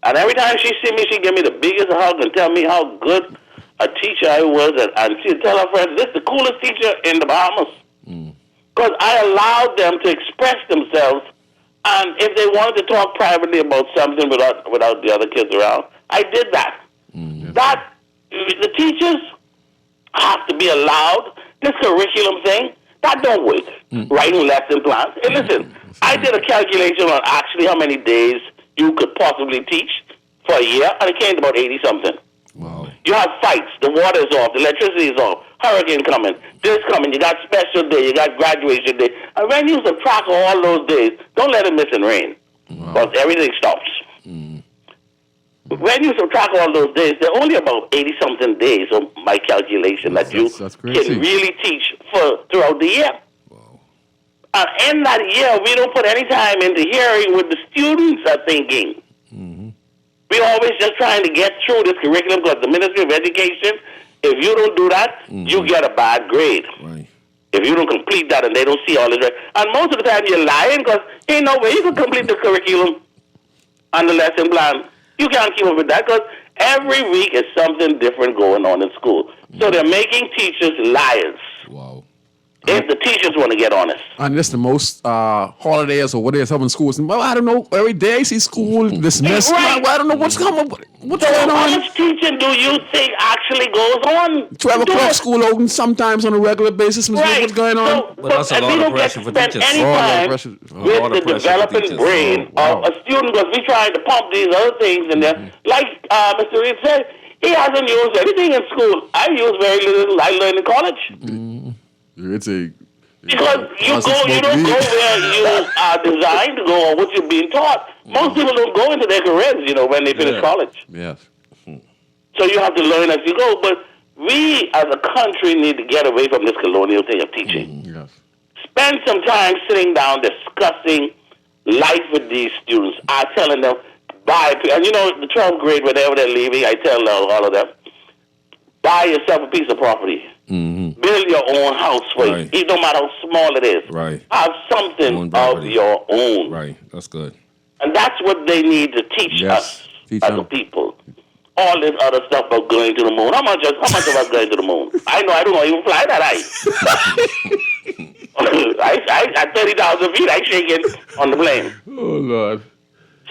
And every time she see me, she give me the biggest hug and tell me how good a teacher I was. And she'd tell her friends, this is the coolest teacher in the Bahamas. Because I allowed them to express themselves. And if they wanted to talk privately about something without the other kids around, I did that. That the teachers have to be allowed. This curriculum thing, that don't work. Writing lesson plans. Hey, listen, I did a calculation on actually how many days you could possibly teach for a year, and it came to about 80-something. Wow. You have fights, the water's off, the electricity is off, hurricane coming, this coming, you got special day, you got graduation day. And when you subtract all those days, don't let it miss in rain, because everything stops. When you subtract all those days, there are only about 80-something days of my calculation that you can really teach throughout the year. In that year, we don't put any time into hearing what the students are thinking. We're always just trying to get through this curriculum because the Ministry of Education, if you don't do that, you get a bad grade. Right. If you don't complete that and they don't see all this. And most of the time you're lying because ain't no way you can complete the curriculum and the lesson plan. You can't keep up with that because every week is something different going on in school. So they're making teachers liars. Wow. If the teachers want to get honest. And this the most holidays or what is in schools. Well, I don't know. Every day I see school dismissed. Right. Well, I don't know what's coming. What's So going how on? much teaching do you think actually goes on? 12 o'clock school open sometimes on a regular basis. Right. What's going on? So, But that's a lot we of don't pressure get for to spend teachers. any Oh, a lot of time pressure. A lot with of the pressure for developing teachers. brain Oh, wow. of a student because we're trying to pump these other things in there. Like Mr. Reed said, he hasn't used anything in school. I used very little I learned in college. It's a... Because you don't go where you are designed to go or what you're being taught. Most people don't go into their careers, when they finish college. Yes. So you have to learn as you go. But we as a country need to get away from this colonial thing of teaching. Yes. Spend some time sitting down discussing life with these students. I'm telling them, and the 12th grade, whenever they're leaving, I tell all of them, buy yourself a piece of property. Build your own house for Right. you, no matter how small it is. Right. Have something Own of property. your own. Right. That's good. And that's what they need to teach Yes. us Teach as them. a people. All this other stuff about going to the moon. How much of us going to the moon? I know I don't even fly that high. I at 30,000 feet, I shaking on the plane. Oh, Lord.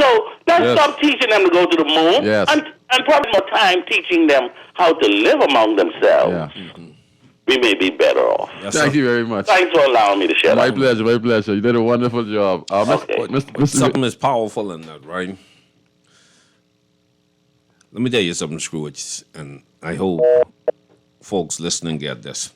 So let's Yes. stop teaching them to go to the moon Yes. and probably more time teaching them how to live among themselves. Yeah. We may be better off. Yes, Thank sir. you very much. Thanks for allowing me to share My that. pleasure, my pleasure. You did a wonderful job. Okay. Mr. Something is powerful in that, right? Let me tell you something, Scrooge, and I hope folks listening get this.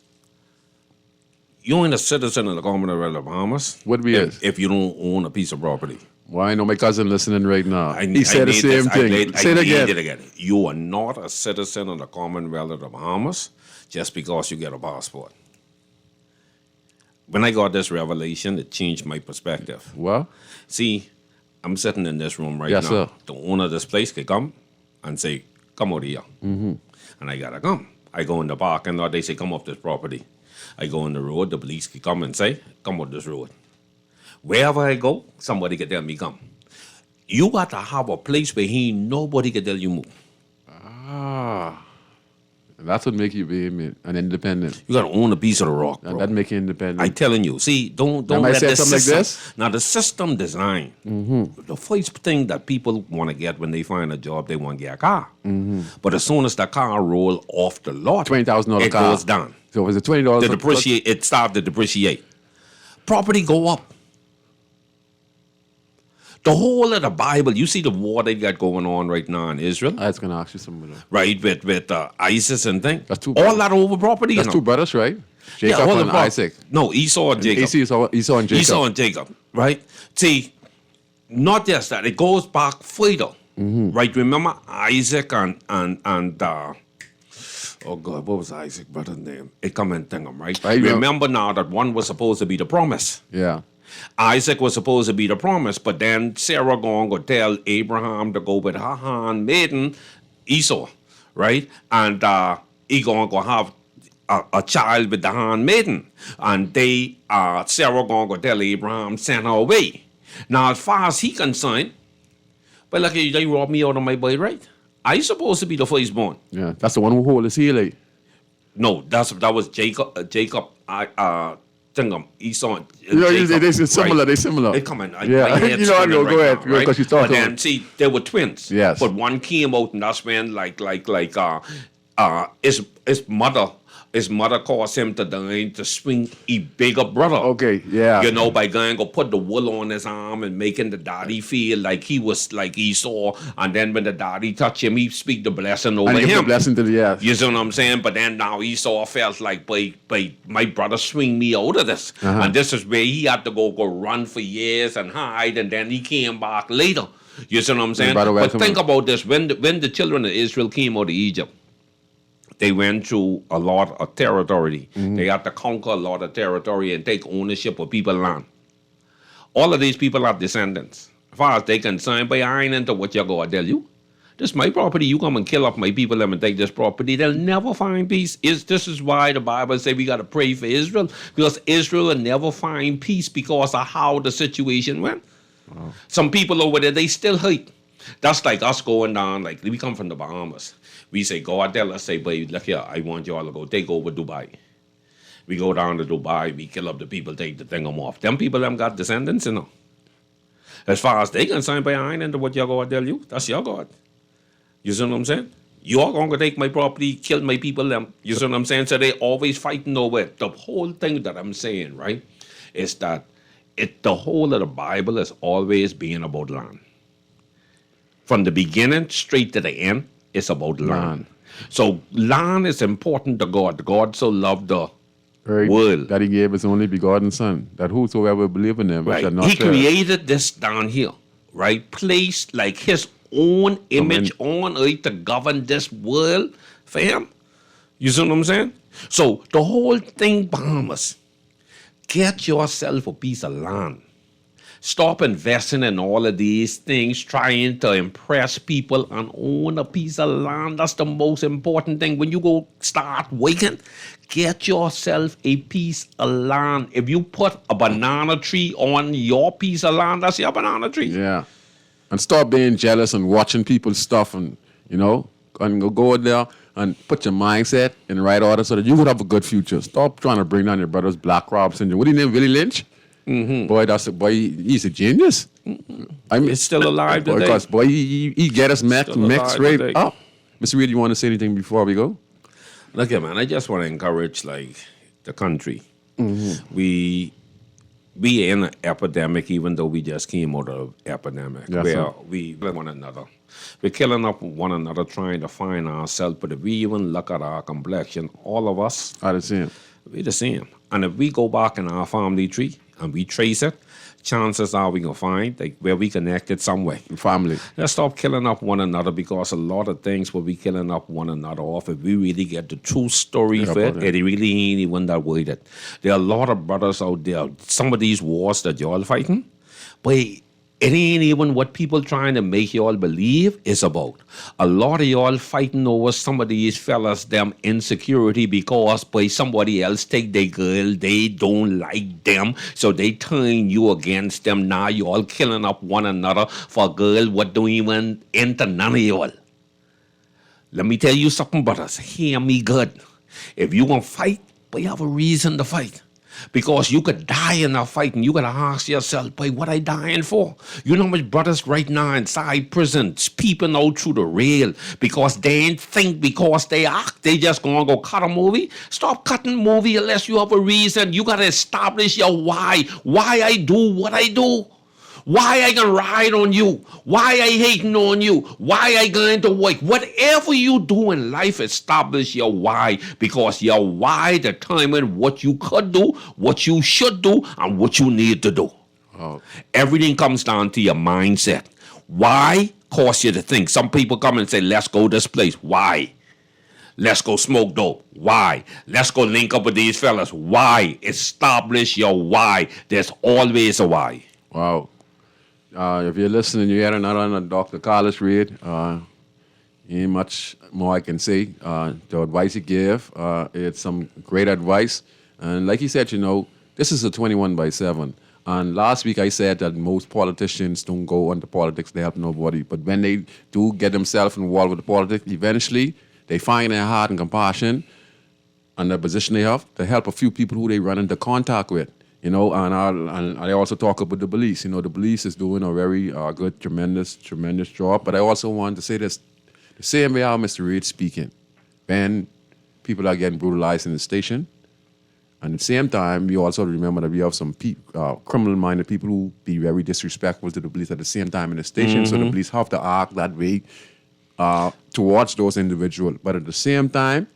You ain't a citizen of the Commonwealth of the Bahamas What we is? if you don't own a piece of property. Well, I know my cousin listening right now. I He said the need same this. thing. Say it again. You are not a citizen of the Commonwealth of the Bahamas just because you get a passport. When I got this revelation, it changed my perspective. Well, See, I'm sitting in this room right Yes, now. sir. The owner of this place could come and say, come out here. Mm-hmm. And I gotta come. I go in the parking lot, they say, come off this property. I go on the road, the police could come and say, come off this road. Wherever I go, somebody can tell me come. You got to have a place where nobody can tell you move. that's what make you be an independent. You got to own a piece of the rock, bro. And that make you independent. I telling you, see, don't Am I let saying this something like system. this? Now the system design. The first thing that people want to get when they find a job, they want to get a car. But as soon as the car roll off the lot, $20,000 it car. goes down. So was it $20? It starts to depreciate. property go up. The whole of the Bible, you see the war they got going on right now in Israel, I was going to ask you something. right? With ISIS and things. That's two all brothers. that over property. That's you two know? brothers, right? Yeah, Jacob all and the pro- Isaac. No, Esau and Jacob. Esau and Jacob. Esau and Jacob, right? See, not just that. It goes back further, right? Remember Isaac and oh God, what was Isaac brother's name? It come and thing him, right? I know. Remember now that one was supposed to be the promise. Yeah. Isaac was supposed to be the promise, but then Sarah going to tell Abraham to go with her handmaiden, Esau, right? And he going to have a child with the handmaiden. And Sarah going to tell Abraham, send her away. Now, as far as he concerned, but look, they robbed me out of my birthright. I supposed to be the firstborn. Yeah. That's the one who hold his heel, eh? No, that was Jacob. Esau. They're similar. Right? They're similar. They come in. Yeah. My head's You know, I know. spinning Go right ahead. now, right? Because you But started. then, see, they were twins. Yes. But one came out, and that's when, his mother caused him to die to swing a bigger brother. Okay, yeah. You know, by going to put the wool on his arm and making the daddy feel like he was like Esau. And then when the daddy touched him, he speak the blessing over And give the him. blessing to the, yeah. You see what I'm saying? But then now Esau felt like, by my brother swing me out of this. Uh-huh. And this is where he had to go run for years and hide. And then he came back later. You see what I'm saying? brother But welcome think him. about this. When the children of Israel came out of Egypt, they went through a lot of territory. Mm-hmm. They had to conquer a lot of territory and take ownership of people's land. All of these people are descendants. As far as they concerned, but I ain't into what you're going to tell you. This is my property. You come and kill off my people and take this property. They'll never find peace. This is why the Bible say we got to pray for Israel, because Israel will never find peace because of how the situation went. Wow. Some people over there, they still hate. That's like us going down, like we come from the Bahamas. We say, God tell us, say, baby, look here, I want y'all to go take over Dubai. We go down to Dubai, we kill up the people, take the thing off. Them people them got descendants, you know. As far as they concerned, but I ain't into what y'all going to tell you. That's your God. You see what I'm saying? You're going to take my property, kill my people, them. You see what I'm saying? So they always fighting over it. The whole thing that I'm saying, right, is that the whole of the Bible is always being about land. From the beginning straight to the end, it's about land. So land is important to God. God so loved the world. That he gave his only begotten son, that whosoever believe in him Right. shall not He perish. created this down here, right? Placed like his own image on earth to govern this world for him. You see what I'm saying? So the whole thing, Bahamas, get yourself a piece of land. Stop investing in all of these things, trying to impress people and own a piece of land. That's the most important thing. When you go start waking, get yourself a piece of land. If you put a banana tree on your piece of land, that's your banana tree. Yeah. And stop being jealous and watching people's stuff and, and go in there and put your mindset in the right order so that you would have a good future. Stop trying to bring down your brother's Black Rob syndrome. What do you name, Willie Lynch? Mm-hmm. Boy, he's a genius. I mean, It's still alive today. Because, boy, he get us mixed right up. Mr. Reed, you want to say anything before we go? Look here, man, I just want to encourage, the country. Mm-hmm. We in an epidemic, even though we just came out of epidemic, Yes, where sir. we kill one another. We're killing up one another, trying to find ourselves. But if we even look at our complexion, all of us, I the same. we're the same. And if we go back in our family tree and we trace it, chances are we going to find where we connected some way. Family. Let's stop killing up one another, because a lot of things will be killing up one another off. If we really get the true story of it, it really ain't even that worth it. There are a lot of brothers out there, some of these wars that y'all fighting, but it ain't even what people trying to make y'all believe it's about. A lot of y'all fighting over some of these fellas, them insecurity, because by somebody else take their girl, they don't like them, so they turn you against them. Now y'all killing up one another for a girl what don't even enter none of y'all. Let me tell you something, brothers. Hear me good. If you gonna fight, but you have a reason to fight. Because you could die in a fight and you got to ask yourself, boy, what I dying for? You know how much brothers right now inside prisons peeping out through the rail because they ain't think because they act, they just going to go cut a movie? Stop cutting movie unless you have a reason. You got to establish your why. Why I do what I do. Why I gonna ride on you? Why I hating on you? Why I going to work? Whatever you do in life, establish your why, because your why determine what you could do, what you should do, and what you need to do. Oh. Everything comes down to your mindset. Why cause you to think? Some people come and say, let's go this place. Why? Let's go smoke dope. Why? Let's go link up with these fellas. Why? Establish your why. There's always a why. Wow. If you're listening, you're hearing another on Dr. Carlos Reid. Ain't much more I can say. The advice he gave, it's some great advice. And like he said, this is a 21/7. And last week I said that most politicians don't go into politics to help nobody. But when they do get themselves involved with the politics, eventually they find their heart and compassion and the position they have to help a few people who they run into contact with. And I also talk about the police. The police is doing a very good, tremendous job. But I also want to say this, the same way how Mr. Reid speaking, when people are getting brutalized in the station, and at the same time, we also remember that we have some criminal-minded people who be very disrespectful to the police at the same time in the station. So the police have to act that way towards those individuals. But at the same time,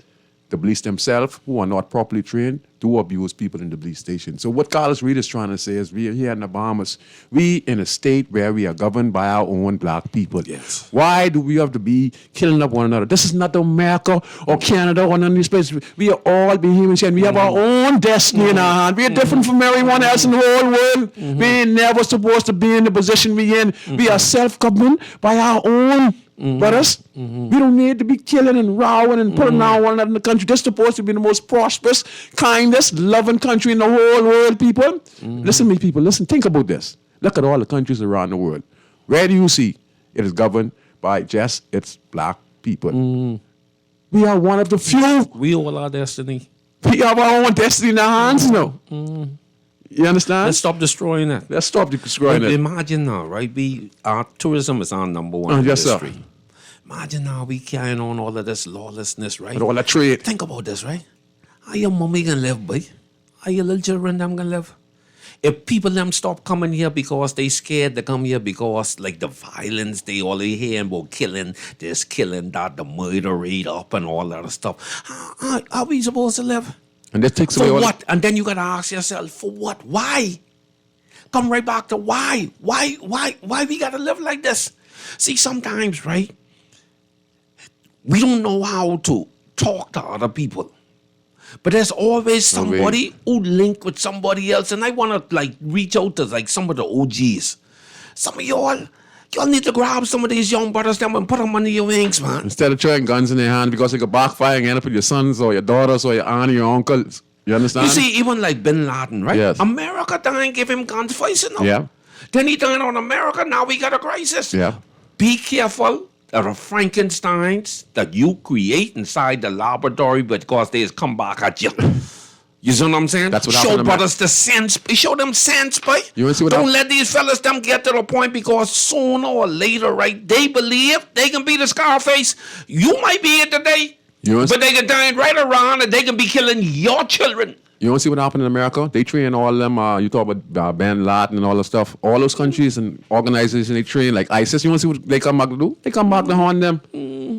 the police themselves, who are not properly trained, do abuse people in the police station. So what Carlos Reid is trying to say is we are here in the Bahamas. We in a state where we are governed by our own black people. Yes. Why do we have to be killing up one another? This is not America or Canada or none of these places. We are all being humans and we have our own destiny in our hand. We are different from everyone else in the whole world. We ain't never supposed to be in the position we in. We are self-governed by our own brothers. We don't need to be killing and rowing and putting down one another in the country. This is supposed to be the most prosperous, kindest, loving country in the whole world, people. Listen to me, people. Listen, think about this. Look at all the countries around the world. Where do you see it is governed by just its black people? We are one of the few. We all our destiny. We have our own destiny in our hands now. You understand? Let's stop destroying that. Let's stop destroying it. Imagine now, right? Our tourism is our number one Yes, industry. sir. Imagine now we carrying on all of this lawlessness, right? With all that trade. Think about this, right? How your mommy gonna live, boy? How your little children them gonna live? If people them stop coming here because they scared to come here because like the violence they all hear about killing, this killing, that, the murder rate up and all that stuff. How are we supposed to live? And that takes away For all what? And then you gotta ask yourself, for what? Why? Come right back to why? Why we gotta live like this? See, sometimes, right? We don't know how to talk to other people. But there's always somebody who link with somebody else. And I want to like reach out to like some of the OGs. Some of y'all need to grab some of these young brothers them and put them under your wings, man. Instead of throwing guns in their hand because they could backfire and end up with your sons or your daughters or your aunt or your uncles. You understand? You see, even like Bin Laden, right? Yes. America didn't give him guns first enough. Yeah. Then he turned on America. Now we got a crisis. Yeah. Be careful of the Frankensteins that you create inside the laboratory because they just come back at you. You see what I'm saying? That's what Show happened to brothers the sense. Show them sense, boy. You wanna see what Don't happened? let these fellas them get to the point because sooner or later, right, they believe they can be the Scarface. You might be it today, but they can turn right around and they can be killing your children. You want to see what happened in America? They train all them, you talk about Bin Laden and all that stuff. All those countries and organizations, they train like ISIS. You want to see what they come back to do? They come back to haunt them.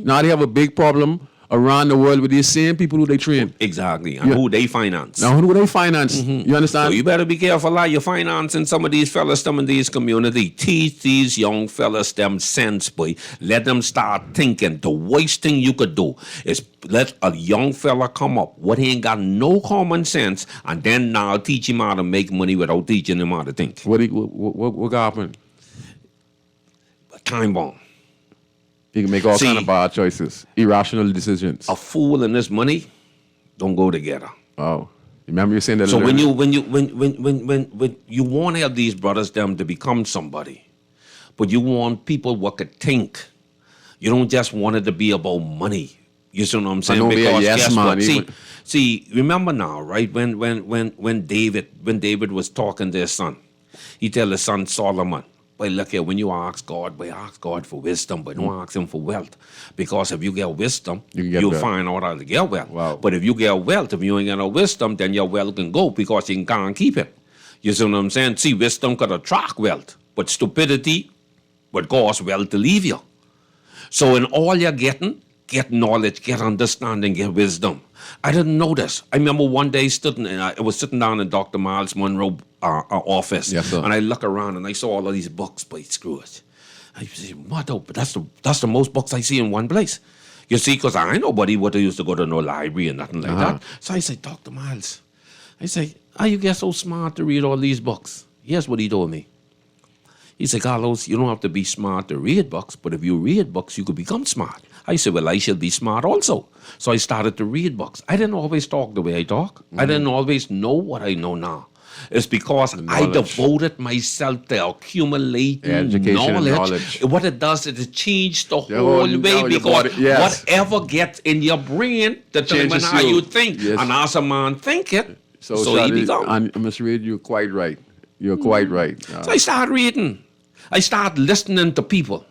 Now they have a big problem around the world with these same people who they train. Exactly. And who they finance. Now who do they finance? You understand? So you better be careful how you financing some of these fellas them in these community. Teach these young fellas them sense, boy. Let them start thinking. The worst thing you could do is let a young fella come up what he ain't got no common sense and then now teach him how to make money without teaching him how to think. What happened? A time bomb. He can make all kind of bad choices, irrational decisions. A fool and his money don't go together. Oh, remember you saying that? So when you want to have these brothers them to become somebody, but you want people what could think. You don't just want it to be about money. You see what I'm saying? know be a Because yes guess man, what? even- See, remember now, right? When David was talking to his son, he tell his son Solomon, "Boy, look here, when you ask God, ask God for wisdom, but don't ask him for wealth. Because if you get wisdom, You can get you'll wealth. find out how to get wealth. Wow. But if you get wealth, if you ain't got no wisdom, then your wealth can go because you can't keep it. You see what I'm saying? See, wisdom could attract wealth, but stupidity would cause wealth to leave you. So in all you're getting, get knowledge, get understanding, get wisdom. I didn't know this. I remember one day I was sitting down in Dr. Miles Monroe office, Yes, sir. and I look around and I saw all of these books by Scrooge. I said, what? But that's the most books I see in one place. You see, because I ain't nobody what used to go to no library and nothing like that. So I said, Dr. Miles, I say, how you get so smart to read all these books? Here's what he told me. He said, Carlos, you don't have to be smart to read books, but if you read books, you could become smart. I said, well, I shall be smart also. So I started to read books. I didn't always talk the way I talk. I didn't always know what I know now. It's because I knowledge. devoted myself to accumulating Education and knowledge. knowledge. What it does is it changes the Yeah, whole well, way now your because body- yes. whatever gets in your brain determines Changes how you. you think. Yes. And as a man think it, so he Charlie, become. and Mr. Reed, you're quite right. You're quite right. So I started reading. I started listening to people.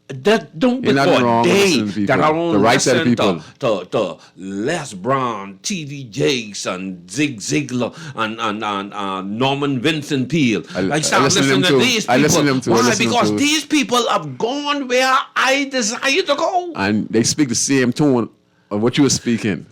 That don't Ain't nothing before wrong with day listening to people. that I don't The right set of listen people. to Les Brown, T.D. Jakes, and Zig Ziglar, and Norman Vincent Peale. I started listen to listening them to too. these people. I listen to them too. I Why? listen to them Because too. these people have gone where I desire to go. And they speak the same tone of what you were speaking.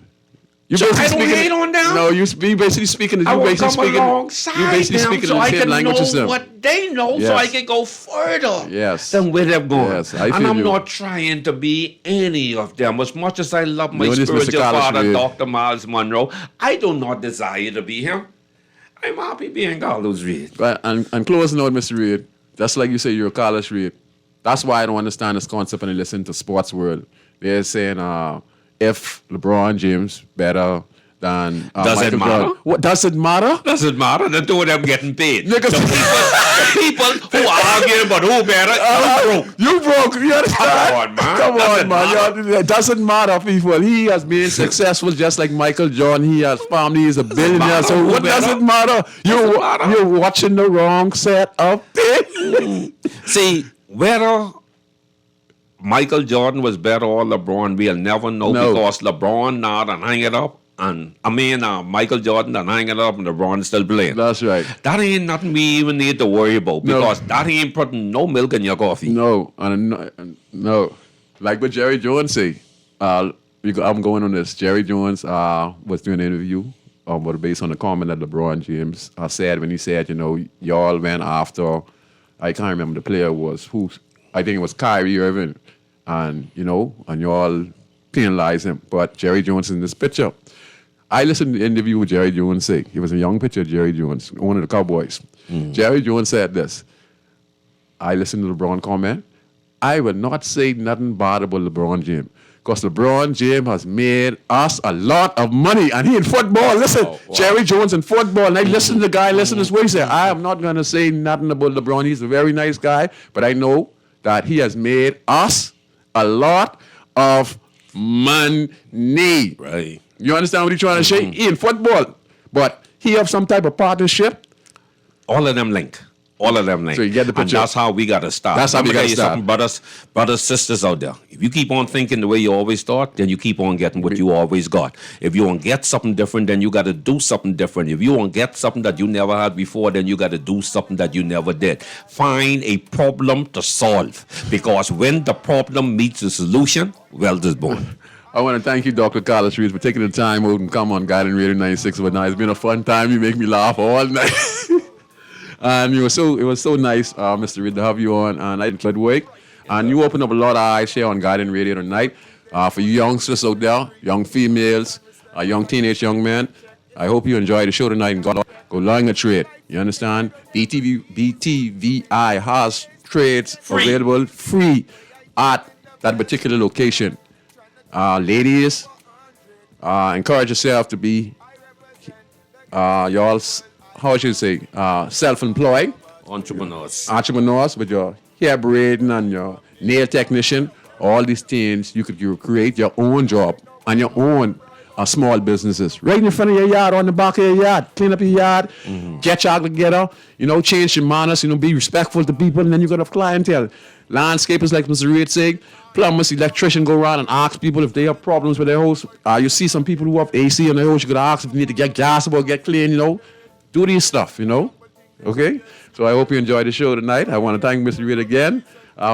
You So basically I don't speaking- hate on them? No, you basically speaking. I You will basically come speaking. alongside You basically them speaking so in the I same can language as know them. what they know so Yes. I can go further Yes. than where they're going. Yes, I and feel I'm you. not trying to be any of them. As much as I love my You know this, Mr. spiritual Carlos father, Reed. Dr. Miles Monroe, I do not desire to be him. I'm happy being Carlos Reed. But and closing out, Mr. Reed, that's like you say you're a college Reed. That's why I don't understand this concept when I listen to Sports World. They're saying if LeBron James better than Does it Michael matter? Jordan. What does it matter? Doesn't matter. The two of them getting paid. Niggas- The people who are arguing about who better, you broke. You broke. You understand? Come on, man. Come Doesn't on, man. It doesn't matter, people. He has been successful just like Michael Jordan. He has family. He's a billionaire. matter So who what does better. it matter? Doesn't matter. You're watching the wrong set of it. See, whether Michael Jordan was better or LeBron, we'll never know No. because LeBron now done hang it up. And Michael Jordan done hang it up and LeBron is still playing. That's right. That ain't nothing we even need to worry about No. because that ain't putting no milk in your coffee. No, no. Like what Jerry Jones say. I'm going on this. Jerry Jones was doing an interview, but based on the comment that LeBron James said when he said, y'all went after, I can't remember the player was who. I think it was Kyrie Irving, and y'all penalized him. But Jerry Jones in this picture. I listened to the interview with Jerry Jones say. He was a young pitcher, Jerry Jones, one of the Cowboys. Jerry Jones said this. I listened to LeBron comment. I would not say nothing bad about LeBron James. Because LeBron James has made us a lot of money. And he in football. Listen, Jerry Jones in football. And I listen to the guy, listen to this way he said, I am not going to say nothing about LeBron. He's a very nice guy. But I know that he has made us a lot of money. Right. You understand what he's trying to say? He in football. But he have some type of partnership. All of them link. All of them link. So you get the And picture. that's how we got to start. That's how we Let me gotta tell you start. something, brothers, sisters out there. If you keep on thinking the way you always thought, then you keep on getting what you always got. If you want to get something different, then you got to do something different. If you want to get something that you never had before, then you got to do something that you never did. Find a problem to solve. Because when the problem meets the solution, wealth is born. I want to thank you, Dr. Carlos Reed, for taking the time out and come on Guiding Radio 96 with us. It's been a fun time. You make me laugh all night. And it was so nice, Mr. Reed, to have you on. And I enjoyed work. And you opened up a lot of eyes here on Guiding Radio tonight. For you youngsters out there, young females, young young men, I hope you enjoy the show tonight and go learn a trade. You understand? BTVI has trades available free at that particular location. Ladies, encourage yourself to be y'all's, how should you say, self-employed Entrepreneurs. with your hair braiding and your nail technician. All these things, you create your own job on your own small businesses. Right in front of your yard, on the back of your yard. Clean up your yard, get y'all together, change your manners, be respectful to people, and then you're going to have clientele. Landscapers, like Mr. Reid said, plumbers, electrician, go around and ask people if they have problems with their house. You see some people who have AC in their house, you could ask if you need to get gas or get clean, Do these stuff, Okay? So I hope you enjoyed the show tonight. I want to thank Mr. Reid again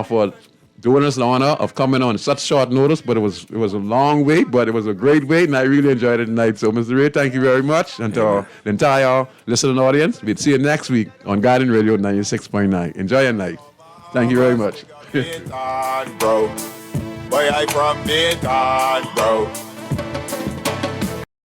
for doing us the honor of coming on such short notice, but it was a long wait, but it was a great wait, and I really enjoyed it tonight. So, Mr. Reid, thank you very much. And to the entire listening audience, we'll see you next week on Garden Radio 96.9. Enjoy your night. Thank you very much. Boy, I from Dayton, bro.